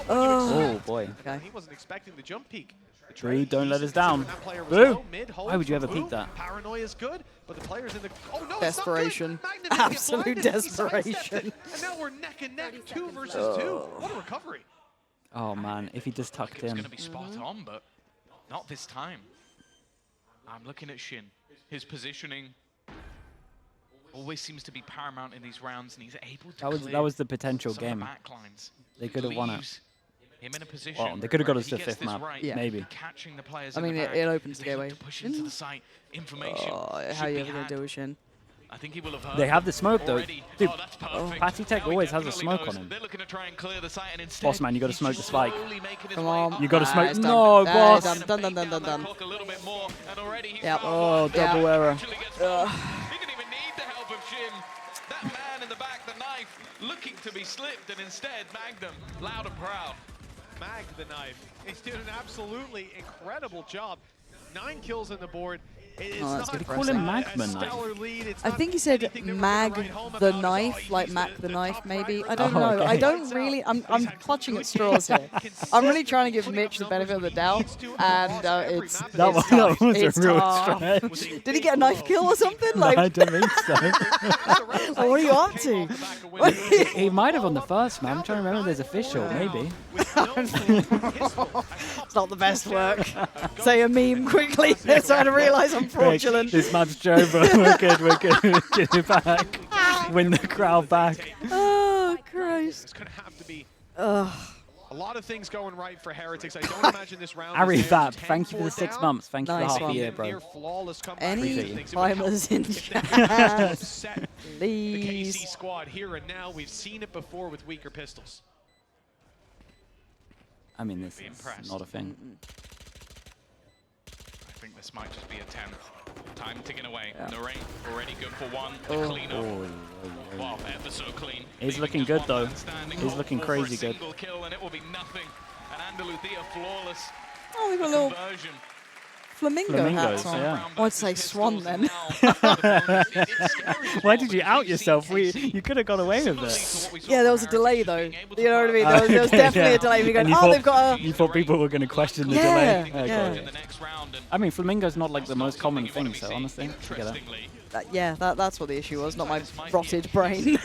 S1: Oh boy.
S4: Okay.
S3: He wasn't expecting the jump peak.
S1: Boo, don't let us down. Boo! Why would you ever peek that?
S3: Paranoia is good, but the players in the no,
S4: Desperation.
S3: It's not good. Magnum
S4: Absolute
S3: didn't get blinded. He
S4: desperation.
S3: sidestepped it, and now we're neck and neck, 2 versus 2. What a recovery.
S1: Oh man, if he just tucked
S2: It's
S1: in.
S2: going to be spot on, but not this time. I'm looking at Shin. His positioning always seems to be paramount in these rounds, and he's able to
S1: That was the potential
S2: some of
S1: game.
S2: the backlines.
S1: They could have won it.
S2: Leaves him in a position
S1: Well, they could have got
S2: where
S1: us
S2: if
S1: to
S2: he gets
S1: fifth
S2: this
S1: map,
S2: right,
S4: Yeah.
S1: maybe.
S2: catching the players
S4: I
S2: in
S4: mean,
S2: the
S4: it
S2: back
S4: opens
S2: as
S4: the
S2: they look
S4: gateway.
S2: to push into the site. Information
S4: Oh,
S2: should
S4: how are you
S2: be
S4: ever going
S2: had.
S4: to do with Shin?
S2: I think he will have heard
S1: They have the smoke though.
S2: already.
S1: Dude,
S2: Oh, that's perfect.
S1: Patty Tech
S2: Now he
S1: always has a
S2: definitely
S1: smoke
S2: knows
S1: on him.
S2: They're looking to try and clear the site, and instead,
S1: Boss man, you gotta
S2: he's
S1: smoke
S2: just
S1: the spike.
S2: slowly making his
S4: Come
S2: way
S4: on.
S2: up
S1: You gotta
S2: the
S1: smoke-
S2: side.
S1: No, boss.
S4: Done.
S2: Take
S4: Done.
S2: down that clock a little bit more, and already he's
S4: Yep.
S2: found
S1: Oh,
S2: one.
S1: double error.
S2: Actually gets found. He didn't even need the help of Shin. That man in the back, the knife, looking to be slipped, and instead Magnum, loud and proud.
S3: Mag the Knife. He's doing an absolutely incredible job. 9 kills on the board. It's
S4: that's
S3: not
S4: good.
S1: Call him
S3: a
S1: Magma
S3: stellar lead. It's
S4: I
S3: not
S4: think he said
S3: anything that we're
S4: mag
S3: gonna write home
S4: the
S3: about.
S4: knife,
S3: Oh,
S4: like
S3: he's
S4: Mac the knife,
S3: top
S4: maybe.
S3: right
S4: I don't
S1: Oh,
S4: know.
S1: okay.
S4: I don't really. I'm clutching at straws here. I'm really trying to give Mitch the benefit of the doubt, and it's
S1: That
S4: it's
S1: was
S4: tough.
S1: a
S4: It's
S1: real
S4: tough.
S1: stretch.
S4: Did he get a knife kill or something?
S1: No,
S4: Like,
S1: I don't think so.
S4: what are you up to?
S1: He might have on the first, man. I'm trying to remember if there's official, maybe.
S4: It's not the best work. Say a meme quickly. They're trying to realise I'm fraudulent.
S1: This match Joba. We're good, we're good. Get it back. Win the crowd back.
S4: Oh, Christ.
S3: It's going to have to be
S4: Ugh.
S3: a lot of things going right for Heretics. I don't imagine this round.
S1: Ari
S3: is there.
S1: Fab, thank you for the 6
S3: 10-4
S1: months. Thank you for
S4: Nice
S1: half a
S4: one.
S1: year, bro.
S3: Near flawless comeback.
S4: Any
S1: Appreciate you.
S3: Things it would help
S4: climbers in
S3: if they could
S4: chat?
S3: upset the KC
S4: Please.
S3: squad here and now. We've seen it before with weaker pistols.
S1: I mean, this
S2: Be
S1: is
S2: impressed.
S1: not a thing.
S2: I think this might just be a 10th. Time ticking away.
S4: Yeah.
S2: Narain already good for 1.
S4: Oh.
S2: The cleanup.
S1: Oh,
S2: Well, ever so clean.
S1: He's
S2: Leaving
S1: looking
S2: just
S1: good,
S2: one
S1: though.
S2: man standing.
S1: He's
S2: Hope
S1: looking
S2: for
S1: crazy
S2: a
S1: good.
S2: single kill and it will be nothing. And Andaluthia flawless
S4: Oh, we've got a little
S2: conversion.
S4: flamingo
S1: Flamingos,
S4: hats on.
S1: yeah.
S4: Oh, I'd say swan then.
S1: Why did you out yourself? You could have got away with it.
S4: Yeah, there was a delay though. You know what I mean? There was definitely a delay. We go,
S1: And you
S4: oh,
S1: thought-
S4: they've got a.
S1: You thought people were going to question the
S4: Yeah,
S1: delay?
S4: yeah.
S1: Okay. I mean, flamingo's not like the most common thing, so honestly, forget that.
S4: Yeah, that's what the issue was, not my rotted brain.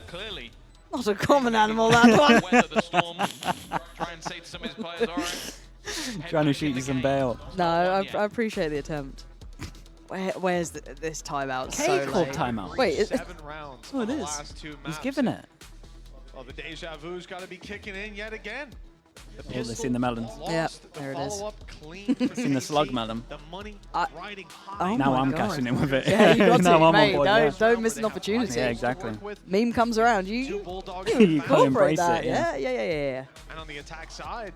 S2: Clearly.
S4: Not a common animal, that one.
S2: Weather the storm. Try and say to some of his players, all right.
S1: Trying to shoot you some bail.
S4: No, I appreciate the attempt. Where's this timeout?
S1: K
S4: So
S1: called
S4: late.
S1: timeout.
S4: Wait,
S3: 7 rounds.
S1: Oh,
S3: on
S1: it
S3: the
S1: is.
S3: last 2
S1: He's
S3: maps.
S1: given it.
S3: Well, the deja vu's got to be kicking in yet again. The
S1: Oh, they've
S3: pistol
S1: seen the melons.
S3: lost,
S4: Yep,
S3: the
S4: there it is.
S3: follow-up clean for
S1: Seen the
S3: KC.
S1: slug melon.
S3: The money
S4: I-
S3: riding high.
S4: Oh
S1: Now
S4: my
S1: I'm
S4: God.
S1: cashing in with it.
S4: Yeah, you got
S1: now
S4: to,
S1: I'm
S4: mate.
S1: on board.
S4: Don't miss an opportunity.
S1: Yeah, exactly.
S4: Meme comes around, you
S3: Bulldogs
S1: You
S3: in the
S1: gotta
S3: back.
S1: embrace
S4: incorporate that.
S1: it, yeah.
S4: Yeah.
S3: And on the attack side,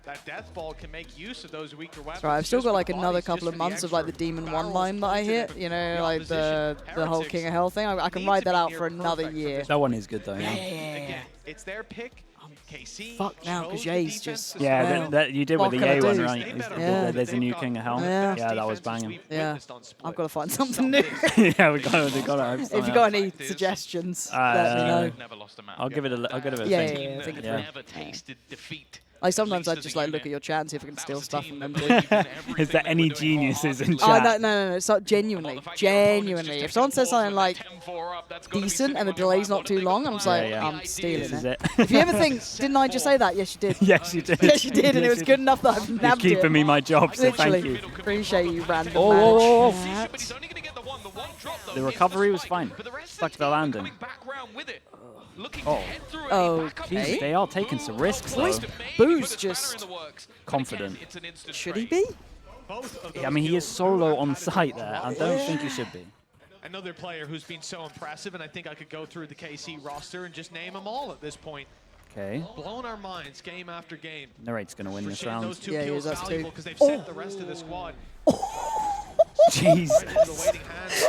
S3: that death ball can make use of those weaker weapons.
S4: That's right. I've still
S3: just
S4: got
S3: for
S4: like
S3: the
S4: another
S3: bodies,
S4: couple
S3: just
S4: of
S3: for
S4: months of like the
S3: extra
S4: Demon
S3: barrels
S4: 1 line that I
S3: pointed
S4: hit.
S3: at
S4: You know, like
S3: opposition.
S4: the whole
S3: Heretics
S4: King of Hell thing. I can
S3: need
S4: ride
S3: to
S4: that
S3: be
S4: out
S3: near
S4: for another
S3: perfect for
S4: year.
S3: this
S1: That one is good though. Yeah.
S3: Again, it's their pick. KC
S4: Fuck now, 'cause
S3: chose the
S4: Ye's
S3: defense
S4: just-
S3: as
S1: Yeah,
S3: well.
S1: that you did with
S4: What
S1: the
S4: can I
S1: Ye one,
S4: do?
S1: right?
S3: They
S1: Is-
S3: better
S4: Yeah.
S3: hope
S1: There's
S3: that
S1: a new
S3: they've got
S1: King of Hell.
S3: the
S4: Yeah.
S3: best
S1: Yeah, that was
S3: defenses
S1: banging.
S3: we've
S4: Yeah.
S3: witnessed on Split.
S4: I've got to find something new.
S1: Yeah, we got it.
S4: If you got any suggestions, let me know.
S2: Never lost a match.
S1: I'll give it a
S4: Yeah,
S1: thing.
S4: yeah, yeah, I think it's
S1: Yeah.
S4: right.
S2: Never tasted defeat.
S4: Like sometimes I
S2: Least as
S4: just
S2: a
S4: like look
S2: unit.
S4: at your chat and see if I can
S2: That
S4: steal
S2: was a
S4: stuff
S2: team
S4: from them
S2: that
S4: too.
S2: believed in everything
S1: Is there
S2: they
S1: any
S2: were doing
S1: geniuses in
S2: wholeheartedly.
S1: chat?
S4: No. It's not genuinely. Genuinely. If someone says something like decent and the delay's not too long, I'm just like,
S1: Yeah.
S4: I'm stealing
S1: This is
S4: it.
S1: it.
S4: If you ever think, didn't I just say that? Yes, you did.
S1: Yes, you did.
S4: Yes, you did, and it
S1: Yes,
S4: was
S1: you
S4: good
S1: did.
S4: enough that I've
S1: You're
S4: nabbed
S1: keeping
S4: it.
S1: me my job, so thank
S4: Literally.
S1: you.
S4: Appreciate you, random
S1: Oh, whoa,
S4: match.
S1: whoa, whoa.
S2: But he's only going to get the one. The one drop, though,
S1: The
S2: is
S1: recovery was
S2: spike.
S1: fine.
S2: But the rest of
S1: Stuck
S2: the
S1: to the
S2: team are
S1: landing.
S2: coming back round with it. Looking to
S1: Oh.
S2: head through it.
S4: Oh,
S2: Back up
S1: Jesus,
S4: okay.
S1: they are taking some risks though.
S4: Boys,
S2: maybe
S4: Boo's
S2: put a spanner
S4: just
S2: in the works. But
S1: confident.
S2: again, it's an instant
S4: Should he
S2: trade.
S4: be?
S3: Both of
S1: I
S3: those
S1: mean, he is
S3: kills
S1: solo
S3: have
S1: on
S3: had
S1: site
S3: a
S1: there.
S3: lot
S1: I
S3: of
S1: don't
S3: push.
S1: think he should be.
S3: Another player who's been so impressive, and I think I could go through the KC roster and just name them all at this point.
S1: Okay.
S3: Blown our minds game after game.
S1: Narrate's going to win
S3: For
S1: this
S3: Shin,
S1: round.
S3: those two
S4: Yeah, he
S3: kills
S4: is, that's
S3: valuable
S4: two.
S3: because they've sent the rest of the squad
S1: Jeez.
S3: right into the waiting hands.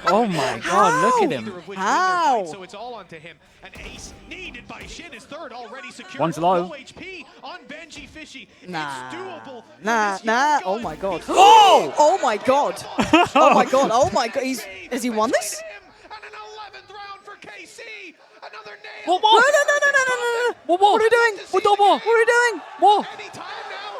S1: Oh my God, look at
S3: Neither
S1: him.
S3: of which
S4: How?
S3: win their fight, so it's all onto him. An ace needed by Shin. His third already secured.
S1: One's low.
S3: No HP on Benji Fishy.
S4: Nah.
S3: It's doable. for
S4: Nah.
S3: this young
S4: Oh
S3: gun.
S4: my God.
S3: He's
S4: Oh! Oh my God. Oh my God. Oh my God. Has he won this?
S3: And an 11th round for KC. Another nail.
S1: What?
S4: No. What are we doing? What are we doing?
S1: What?
S3: Anytime now.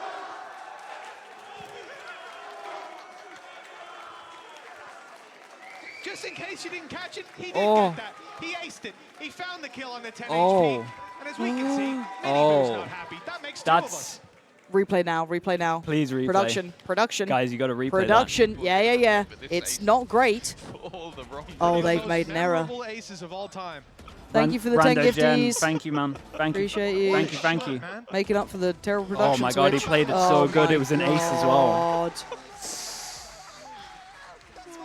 S3: Just in case you didn't catch it, he did
S1: Oh.
S3: get that. He aced it. He found the kill on the 10
S1: Oh.
S3: HP. And as we can see,
S1: Oh.
S3: Minigo's not happy. That makes two of
S1: That's...
S3: us.
S4: Replay now.
S1: Please replay.
S4: Production.
S1: Guys, you got to replay
S4: Production. Yeah. It's not great.
S2: All the wrong
S4: Oh,
S3: These
S4: they've
S3: most
S4: made an error.
S3: memorable aces of all time.
S1: that.
S4: Thank you for the 10
S1: Brando Jen,
S4: gifties.
S1: thank you, man. Thank you.
S4: Appreciate you.
S1: Thank you.
S3: Man.
S4: Making up for the terrible production.
S1: Oh my God, he
S4: switch.
S1: played it
S4: Oh
S1: so good.
S4: my
S1: It was an ace as well.
S4: God.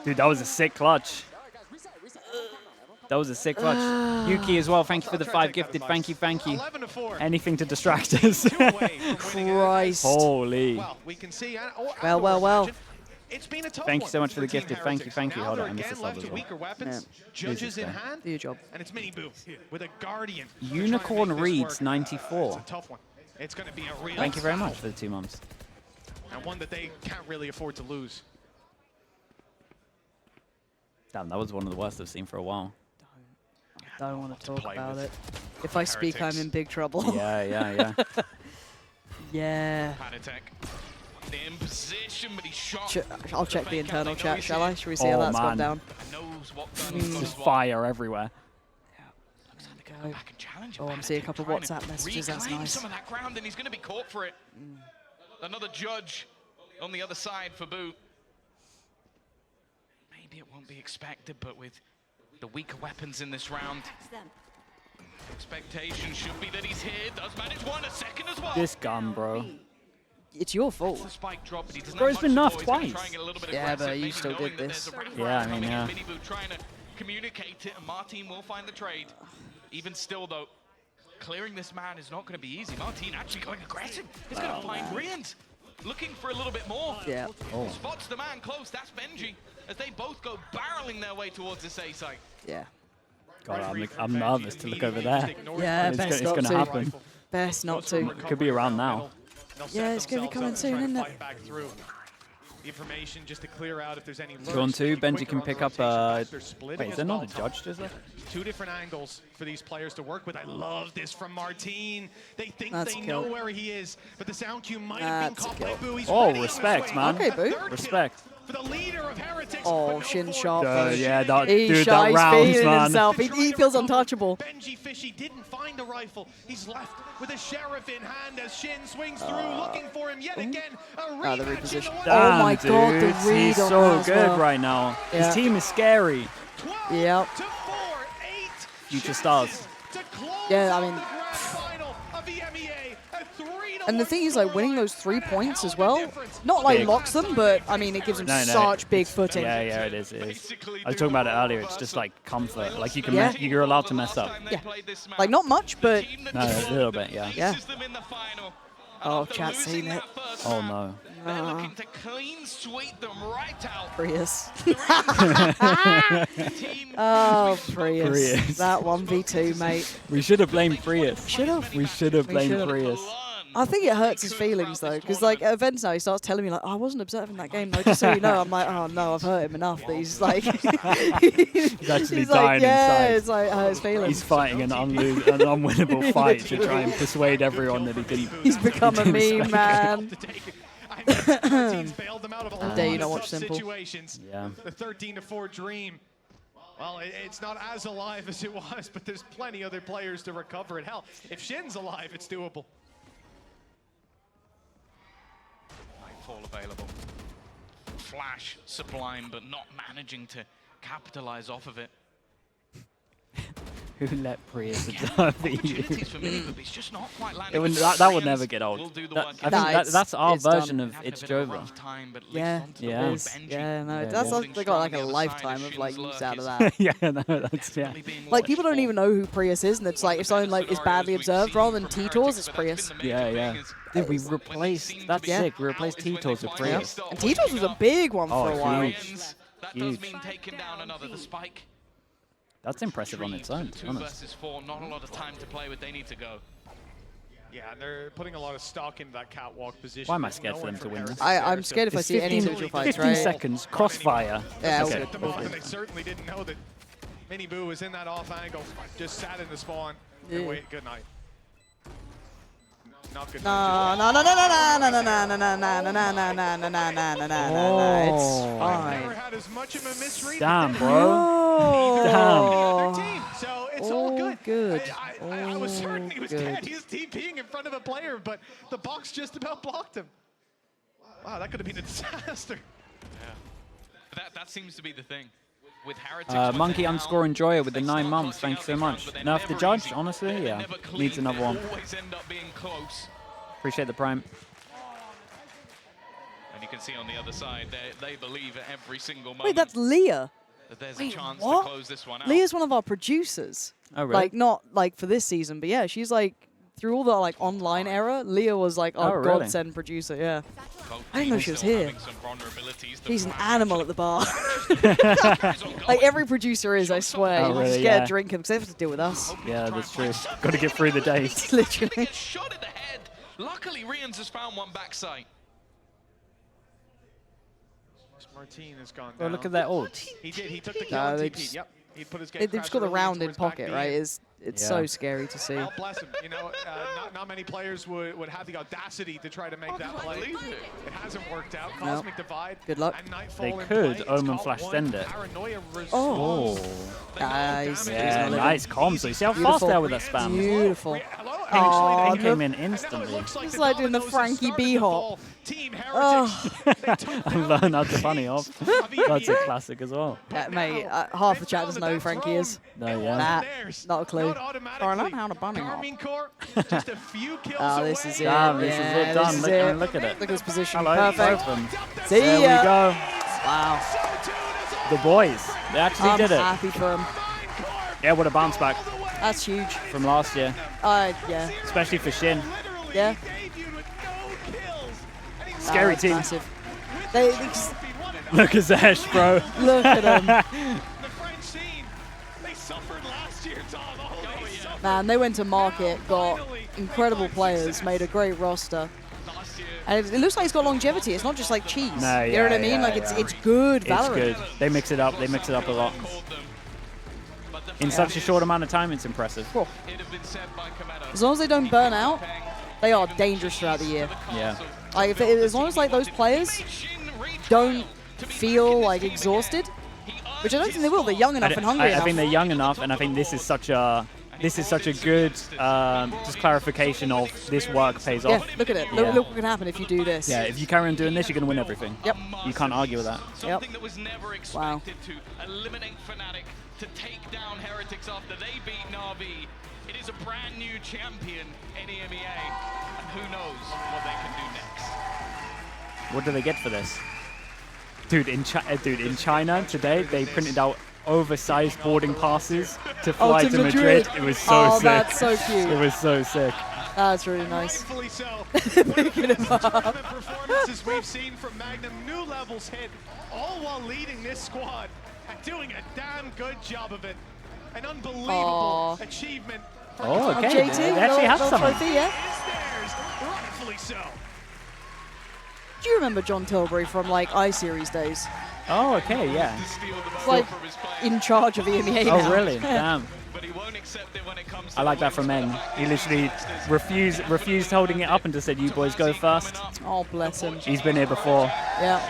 S1: Dude, that was a sick clutch. That was a sick clutch. Yuki as well, thank you for the 5 gifted. Thank you.
S3: 11 to 4.
S1: Anything to distract us.
S3: Two away from winning it.
S4: Christ.
S1: Holy.
S3: Well, we can see.
S4: Well.
S3: It's been a tough
S1: Thank you
S3: one
S1: so much for the
S3: Team
S1: gifted.
S3: Heretics.
S1: Thank you.
S3: Now
S1: Hold
S3: they're
S1: on, I missed
S3: again
S1: this level
S3: left
S1: as
S3: to
S1: well.
S3: weaker weapons,
S4: Yeah.
S3: judges in
S1: guy.
S3: hand,
S4: Do your job.
S3: and it's Mini Boo with a Guardian. to try and
S1: Unicorn
S3: make this
S1: Reeds
S3: work.
S1: 94.
S3: It's a tough one. It's going to be a real
S1: Thank you very much
S3: battle,
S1: for the 2 months.
S3: and one that they can't really afford to lose.
S1: Damn, that was one of the worst I've seen for a while.
S4: I don't want to talk
S3: play
S4: about
S3: with.
S4: it. If I speak, I'm
S3: Heretics.
S4: in big trouble.
S1: Yeah.
S4: Yeah.
S2: Panatek in position, but he's shot.
S4: I'll check the internal chat, shall I? Should we see how
S1: Oh,
S4: that's gone
S1: man.
S4: down?
S2: Knows what gun he's got
S1: Just
S2: as well.
S1: fire everywhere.
S4: Go.
S2: Back and challenge
S4: Oh, I'm seeing a couple of WhatsApp messages. That's
S2: reclaim
S4: nice.
S2: some of that ground, and he's going to be caught for it. Another judge on the other side for Boot. Maybe it won't be expected, but with the weaker weapons in this round, expectation should be that he's here. Does manage one a second as well.
S1: This gun, bro.
S4: It's your fault.
S2: The spike drop, but he doesn't
S1: Bro,
S2: have
S1: it's been
S2: much
S1: nerfed
S2: support. He's gonna
S1: twice.
S2: try and get a little bit
S4: Yeah,
S2: aggressive,
S4: but you
S2: maybe
S4: still
S2: knowing
S4: did
S2: that there's
S4: this.
S2: a wrap
S1: Yeah, I
S2: around
S1: mean,
S2: coming in.
S1: yeah.
S2: Miniboo trying to communicate it, and Martin will find the trade. Even still, though, clearing this man is not going to be easy. Martin actually going aggressive. He's going to find Rians, looking for a little bit more.
S4: Yeah.
S1: Oh.
S2: Spots the man close. That's Benji, as they both go barreling their way towards this A site.
S4: Yeah.
S1: God,
S3: Referee for
S1: I'm
S3: Benji
S1: nervous to look over
S3: immediately
S1: there.
S3: just ignored
S4: Yeah,
S3: the
S4: best
S1: it's
S4: not
S1: gonna
S4: to.
S1: happen.
S4: Best not
S3: Goes for
S4: to.
S3: recovery
S1: Could be around
S3: around
S1: now.
S3: middle. They'll
S4: Yeah,
S3: set
S4: it's gonna be
S3: themselves
S4: coming
S3: up
S4: soon,
S3: and try
S4: isn't
S3: to
S4: it?
S3: fight back through. The information just to clear out if there's any lurks.
S1: Go on two.
S3: Be
S1: Benji
S3: quicker
S1: can
S3: on the
S1: pick up.
S3: rotation path. They're splitting
S1: Wait, is
S3: as
S1: there not
S3: well,
S1: a
S3: Tom.
S1: judge? Is there?
S3: Two different angles for these players to work with. I love this from Martin. They think
S4: That's
S3: they
S4: a
S3: know
S4: kill.
S3: where he is, but the sound cue might have been
S4: That's a
S3: caught by
S4: kill.
S3: Boo. He's
S1: Oh,
S3: ready on his
S1: respect,
S3: way.
S1: man.
S4: Okay,
S3: A
S4: Boo.
S3: third kill
S1: Respect.
S3: for the leader of Heretics.
S4: Oh,
S3: but no
S4: shin
S3: forward
S4: sharp,
S3: push.
S4: though.
S1: Yeah, that
S4: He's
S1: dude,
S4: shy,
S1: that
S4: he's
S1: rounds,
S4: feeling
S1: man.
S4: himself.
S3: To
S4: He
S3: try to
S4: feels
S3: recover.
S4: untouchable.
S3: Benji Fishy didn't find the rifle. He's left with a sheriff in hand as Shin swings through, looking for him yet again. A
S4: the
S3: rematch in
S4: reposition.
S3: the one-
S4: Oh my
S1: Damn,
S4: God, the
S1: dude,
S4: read
S1: he's
S4: on
S1: so
S4: that as
S1: good
S4: well.
S1: right now.
S4: Yeah.
S1: His team is scary.
S3: 12
S4: Yep.
S3: to 4, 8
S1: Future
S3: chances
S1: stars.
S3: to close
S4: Yeah, I
S3: out
S4: mean-
S3: the grand final of the MEA. A 3-1
S4: And the thing is, like, winning those 3
S3: scoreline,
S4: points
S3: a
S4: as
S3: hell of a
S4: well,
S3: difference.
S4: not like
S1: Big.
S4: locks them, but I mean, it gives them
S1: No, no,
S4: such big footing.
S1: Yeah, it is. I was talking about it earlier. It's just like comfort. Like you can,
S4: Yeah.
S1: you're allowed to mess up.
S4: Yeah. Like, not much, but
S1: No, a little bit, yeah.
S4: Yeah. Oh, chat's seen it.
S1: Oh no.
S2: They're looking to clean sweep them right out.
S4: Prius.
S2: Team
S4: Oh,
S2: sweeps
S4: Prius.
S1: Prius.
S4: That 1v2, mate.
S1: We should have blamed Prius.
S4: Should have.
S1: We should have
S4: We
S1: blamed
S4: should've.
S1: Prius.
S4: I think it hurts his feelings though, because like at events now he starts telling me like, oh, I wasn't observing that game though, just so you know. I'm like, oh no, I've hurt him enough that he's like, he's
S1: actually
S4: like,
S1: dying
S4: yeah,
S1: inside.
S4: it's like hurt his feelings.
S1: He's fighting an unwinnable fight to try and persuade everyone that he didn't.
S4: He's become a meme, man.
S3: How
S4: dare you not watch Simple.
S3: Situations.
S1: Yeah.
S3: The 13-4 dream. Well, it's not as alive as it was, but there's plenty other players to recover it. Hell, if Shin's alive, it's doable.
S2: Nightfall available. Flash, Sublime, but not managing to capitalize off of it.
S1: Who let Prius observe you?
S2: Opportunities for Miniboo, but he's just not quite landing.
S1: It would,
S2: with
S1: that would
S2: Rians.
S1: never get old.
S2: Will do the
S1: That-
S2: work
S1: I
S2: in
S1: think
S4: Nah,
S1: that's our
S4: it's done.
S1: version of
S2: Having a
S1: It's
S2: bit of a
S1: Jova.
S2: rough time, but at least
S4: Yeah,
S2: onto the
S1: Yeah.
S2: ball,
S4: it is.
S2: Benji
S4: Yeah, no,
S1: Yeah,
S4: that's
S1: yeah.
S4: they got like a
S2: Holding strong on the other
S4: lifetime
S2: side
S4: of like
S2: Shin's
S4: use out of
S2: lurk
S4: that.
S1: Yeah, no, that's yeah.
S2: is being
S4: Like people don't
S2: watched
S4: even know who Prius is, and it's like if something like is badly observed rather than T-Tors, it's Prius.
S1: Yeah. Dude, we replaced. That's
S4: Yeah.
S1: sick. We replaced T-Tors with Prius.
S4: And T-Tos was a big one
S1: Oh,
S4: for a while.
S1: huge.
S2: That
S1: Huge.
S2: does mean taking down another. The spike.
S1: That's impressive on its own, to be
S2: 2
S1: honest.
S2: versus 4. Not a lot of time to play with. They need to go.
S3: Yeah, and they're putting a lot of stock into that catwalk position.
S1: Why am I
S3: There's
S1: scared
S3: no
S1: for
S3: one
S1: them to
S3: from
S1: win this?
S3: Heretics there,
S4: I'm scared if I
S1: It's
S4: see any
S1: 15
S4: individual fights,
S1: 15
S4: right?
S1: seconds, crossfire.
S4: Yeah,
S3: They
S1: Okay.
S3: set them off, and they certainly didn't know that Miniboo was in that off angle. Just sat in the spawn. And
S4: Yeah.
S3: wait, good night. Not good
S4: No,
S3: night.
S4: no, no, no, no, no, no, no, no, no, no, no, no, no, no, no, no, no, no, no, it's
S1: Oh.
S3: I've never
S4: fine.
S3: had as much of a misread.
S1: Damn,
S3: with
S1: bro.
S3: the
S4: Oh.
S3: other team, so it's
S4: All
S3: all good.
S4: good.
S3: I was certain he was
S4: All
S3: dead.
S4: good.
S3: He was TPing in front of a player, but the box just about blocked him. Wow, that could have been a disaster.
S2: That seems to be the thing. With Heretics,
S1: Monkey
S2: when they're
S1: underscore
S2: down,
S1: enjoyer with the
S2: they
S1: 9
S2: start
S1: months.
S2: clutching
S1: Thanks
S2: out
S1: so
S2: these
S1: much.
S2: rounds, but they're
S1: Nerf the
S2: never
S1: judge,
S2: easy.
S1: honestly,
S2: They're
S1: yeah.
S2: never
S1: Needs
S2: clean.
S1: another
S2: They
S1: one.
S2: always end up being close.
S1: Appreciate the prime.
S2: And you can see on the other side, they believe at every single moment
S4: Wait, that's Leah.
S2: that there's
S4: wait,
S2: a chance
S4: what?
S2: to close this one out.
S4: Leah's one of our producers.
S1: Oh, really?
S4: Like not like for this season, but yeah, she's like through all the like online era, Leah was like our
S1: Oh, really?
S4: godsend producer. Yeah,
S2: Both
S4: I didn't know
S2: teams
S4: she was
S2: still
S4: here.
S2: having some vulnerabilities. The
S4: she's an
S2: flash
S4: animal at the bar.
S2: is ongoing.
S4: Like every producer is, I swear.
S1: Oh,
S4: You
S1: really?
S4: just get
S1: Yeah.
S4: a drink because they have to deal with us.
S1: Yeah, that's true. Got to get through the days.
S4: Literally.
S2: Gonna get shot in the head. Luckily, Rians has found one backside.
S3: Martin has gone
S1: Well,
S3: down.
S1: look at that ult.
S3: He did. He took the kill
S4: No,
S3: on
S4: they
S3: TP.
S4: just-
S3: Yep. He put his
S4: They've just got the round in pocket, right? It's
S1: Yeah.
S4: so scary to see.
S3: Well, bless him. You know, not many players would have the audacity to try to make that play. It hasn't worked out. Cosmic Divide.
S4: Good luck.
S3: And Nightfall
S1: They
S3: in
S1: could
S3: play. It's
S1: Omen
S3: caught
S1: Flash
S3: one.
S1: send it.
S3: Paranoia
S4: Oh.
S3: resolves.
S4: Nice.
S1: Yeah, nice comms. So you see how fast
S4: Beautiful.
S1: they are with that spam?
S4: Beautiful.
S3: Hello?
S4: Aw,
S3: Actually,
S1: He came in
S3: and now it
S1: instantly.
S3: looks like
S4: It's
S3: the
S4: like doing the
S3: dominoes have
S4: Frankie
S3: started
S4: B
S3: to
S4: hop.
S3: fall. Team
S4: Oh.
S3: Heretics. They took
S1: I
S3: down
S1: learned how to bunny off. That's a
S3: VBA.
S1: classic as well.
S4: Yeah, mate, half the chat doesn't know who Frankie is.
S1: No, yeah.
S4: Nah,
S3: Theirs.
S4: not a clue.
S3: Not automatically.
S4: Oh, I learned how to bunny hop.
S3: Carmine Corps, just a few kills
S4: Oh, this
S3: away.
S4: is it.
S1: Damn, this is
S4: Yeah,
S1: it done.
S4: this is
S1: Look,
S4: it.
S1: and look at it.
S4: Look at this position.
S1: Hello,
S4: Perfect.
S1: both of them.
S4: See
S1: There
S4: ya.
S1: we go.
S4: Wow.
S1: The boys. They actually
S4: I'm
S1: did it.
S4: happy for him.
S1: Yeah, what a bounce back
S4: That's huge.
S1: from last year.
S4: Yeah.
S1: Especially for Shin.
S4: Yeah.
S1: Scary
S4: That's
S1: team.
S4: Massive. They just,
S1: Look at Zesh, bro.
S4: look at them.
S3: The French scene, they suffered last year, Tom. Oh, they suffered.
S4: Man, they went to market, got incredible players, made a great roster. And it looks like it's got longevity. It's not just like cheese.
S1: No,
S4: you know what I
S1: yeah,
S4: mean?
S1: yeah,
S4: Like
S1: yeah.
S4: it's good
S1: It's
S4: Valorant.
S1: good. They mix it up. They mix it up a lot. In such a short amount of time, it's impressive.
S4: Cool. As long as they don't burn out, they are dangerous throughout the year.
S1: Yeah.
S4: Like as long as like those players don't feel like exhausted, which I don't think they will. They're young enough and hungry
S1: I
S4: enough.
S1: think they're young enough, and I think this is such a good just clarification of this work pays
S4: Yeah,
S1: off.
S4: look at it.
S1: Yeah.
S4: Look what can happen if you do this.
S1: Yeah, if you carry on doing this, you're going to win everything.
S4: Yep.
S1: You can't argue with that.
S4: Yep.
S2: Something that was never
S4: Wow.
S2: expected to eliminate Fnatic, to take down Heretics after they beat Na'Vi. It is a brand new champion in EMEA, and who knows what they can do next.
S1: What do they get for this? Dude, in China today, they printed out oversized boarding passes to fly
S4: to
S1: to Madrid.
S4: Madrid.
S1: It was so
S4: Oh,
S1: sick.
S4: that's so cute.
S1: It was so sick.
S4: That's really nice.
S3: Rightfully so.
S4: Picking him up.
S3: Performances we've seen from Magnum, new levels hit, all while leading this squad and doing a damn good job of it. An unbelievable
S4: Aw.
S3: achievement. For
S1: Oh, okay.
S4: JT,
S1: They actually have
S4: little
S1: something.
S4: trophy, yeah?
S3: Is theirs, rightfully so.
S4: Do you remember John Tilbury from like iSeries days?
S1: Oh, okay, yeah.
S4: It's like in charge of EMEA now.
S1: Oh, really? Damn.
S2: But he won't accept it when it comes to
S1: I like
S2: the
S1: that from
S2: wins.
S1: Men. He literally refused holding it up and just said, "You boys go first."
S4: Oh, bless him.
S1: He's been here before.
S4: Yeah.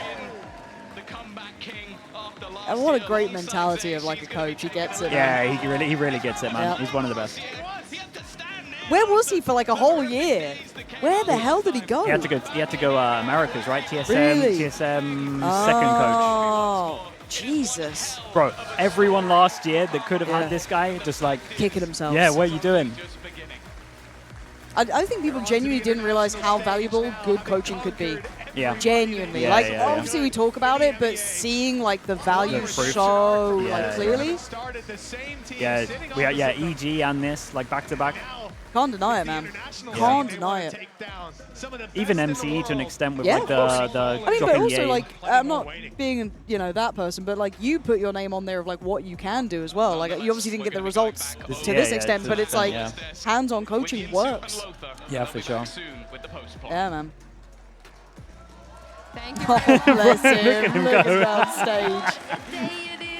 S2: The comeback king after last
S4: And what a
S2: year
S4: great
S2: alongside
S4: mentality of
S2: Ziggs.
S4: like a coach. He gets it.
S1: Yeah,
S4: man.
S1: he really gets it, man.
S4: Yeah.
S1: He's one of the best.
S2: He had to stand there.
S4: Where was he for like a whole year? Where the hell did he go?
S1: He had to go Americas, right? TSM,
S4: Really?
S1: TSM second coach.
S4: Oh, Jesus.
S1: Bro, everyone last year that could have
S4: Yeah.
S1: had this guy, just like,
S4: Kicking themselves.
S1: yeah, what are you doing?
S2: Just beginning.
S4: I think people genuinely didn't realize how valuable good coaching could be.
S1: Yeah.
S4: Genuinely.
S1: Yeah,
S4: like,
S1: yeah, yeah.
S4: obviously we talk about it, but seeing like the value
S1: The proof.
S4: so
S1: Yeah,
S4: like
S1: yeah.
S4: clearly,
S3: Started the same team
S1: Yeah,
S3: sitting
S1: yeah,
S3: opposite
S1: EG and this, like back to back.
S3: now.
S4: can't deny it,
S3: The
S4: man.
S3: international
S4: Can't
S3: team they
S4: deny
S3: wanna
S4: it.
S3: take down some of the
S1: Even
S3: best in the
S1: MCE to an
S3: world.
S1: extent with
S4: Yeah,
S1: like
S4: of course.
S1: the
S4: I mean, but
S1: dropping
S4: also
S1: EA.
S4: like I'm not being that person, but like you put your name on there of like what you can do as well. Like you obviously didn't get the results to this extent, but it's like hands-on coaching works.
S1: Yeah, for sure.
S2: Soon with the post-pop.
S4: Yeah, man.
S5: Thank you.
S4: Oh, bless him.
S1: him
S4: Look at
S1: go.
S4: him on stage.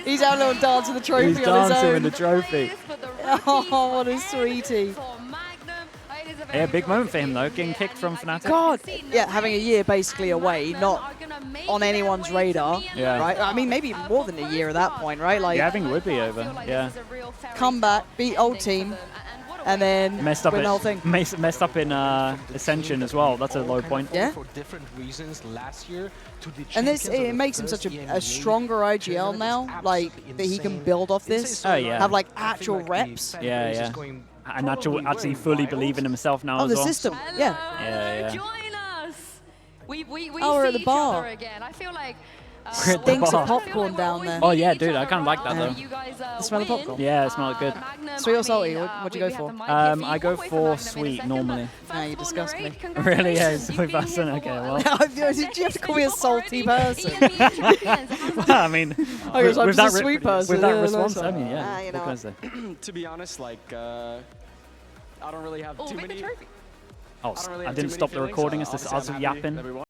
S4: He's having a little dance with the trophy
S1: He's
S4: on his
S1: dancing
S4: own.
S1: with the trophy.
S4: Oh, what a sweetie.
S1: Yeah, big moment for him though, getting kicked from Fnatic.
S4: God. Yeah, having a year basically away, not on anyone's radar.
S1: Yeah.
S4: Right? I mean, maybe more than a year at that point, right? Like,
S1: Yeah, I think it would be over. Yeah.
S4: come back, beat old team, and then
S1: Messed up
S4: win the whole thing.
S1: messed up in Ascension as well. That's a low point.
S4: Yeah.
S6: For different reasons last year to the
S4: And this,
S6: champions of
S4: it
S6: the
S4: makes him
S6: first
S4: such a
S6: EMEA
S4: stronger IGL
S6: tournament.
S4: now,
S6: It's
S4: like,
S6: absolutely
S4: that he can
S6: insane.
S4: build off
S6: Insane
S4: this.
S1: Oh, yeah.
S4: Have, like,
S6: I feel
S4: actual
S6: like the
S4: reps.
S6: fan
S1: Yeah,
S6: base is
S1: yeah.
S6: going
S1: And
S6: probably
S1: actually
S6: very
S1: fully
S6: wild.
S1: believe in himself now
S4: Oh,
S1: as
S4: the
S1: well.
S4: system. Yeah.
S1: Yeah.
S5: Join us. We
S4: Oh, we're at
S5: see
S4: the
S5: each
S4: bar.
S5: other again. I feel like
S1: We're at the
S4: Stinks of
S1: bar.
S4: popcorn down there.
S1: Oh, yeah, dude, I kinda like that, though.
S4: The smell of popcorn.
S1: Yeah, it smells good.
S4: Sweet or salty? What'd you go for?
S1: I go for sweet normally.
S4: Nah, you disgust me.
S1: Really? Yeah, it's so fast, okay, well.
S4: Did you have to call me a salty person?
S1: I mean,
S4: I guess I'm
S1: with
S4: just
S1: that
S4: a sweet person.
S1: with that
S4: Yeah,
S1: response,
S4: nice
S1: I
S4: one.
S1: mean, yeah.
S4: You
S1: What
S4: know
S1: can I say?
S6: To be honest, like I don't really have
S5: Oh,
S6: too
S5: make the
S6: many.
S5: trophy.
S1: Oh, I didn't stop the recording. It's just us yapping.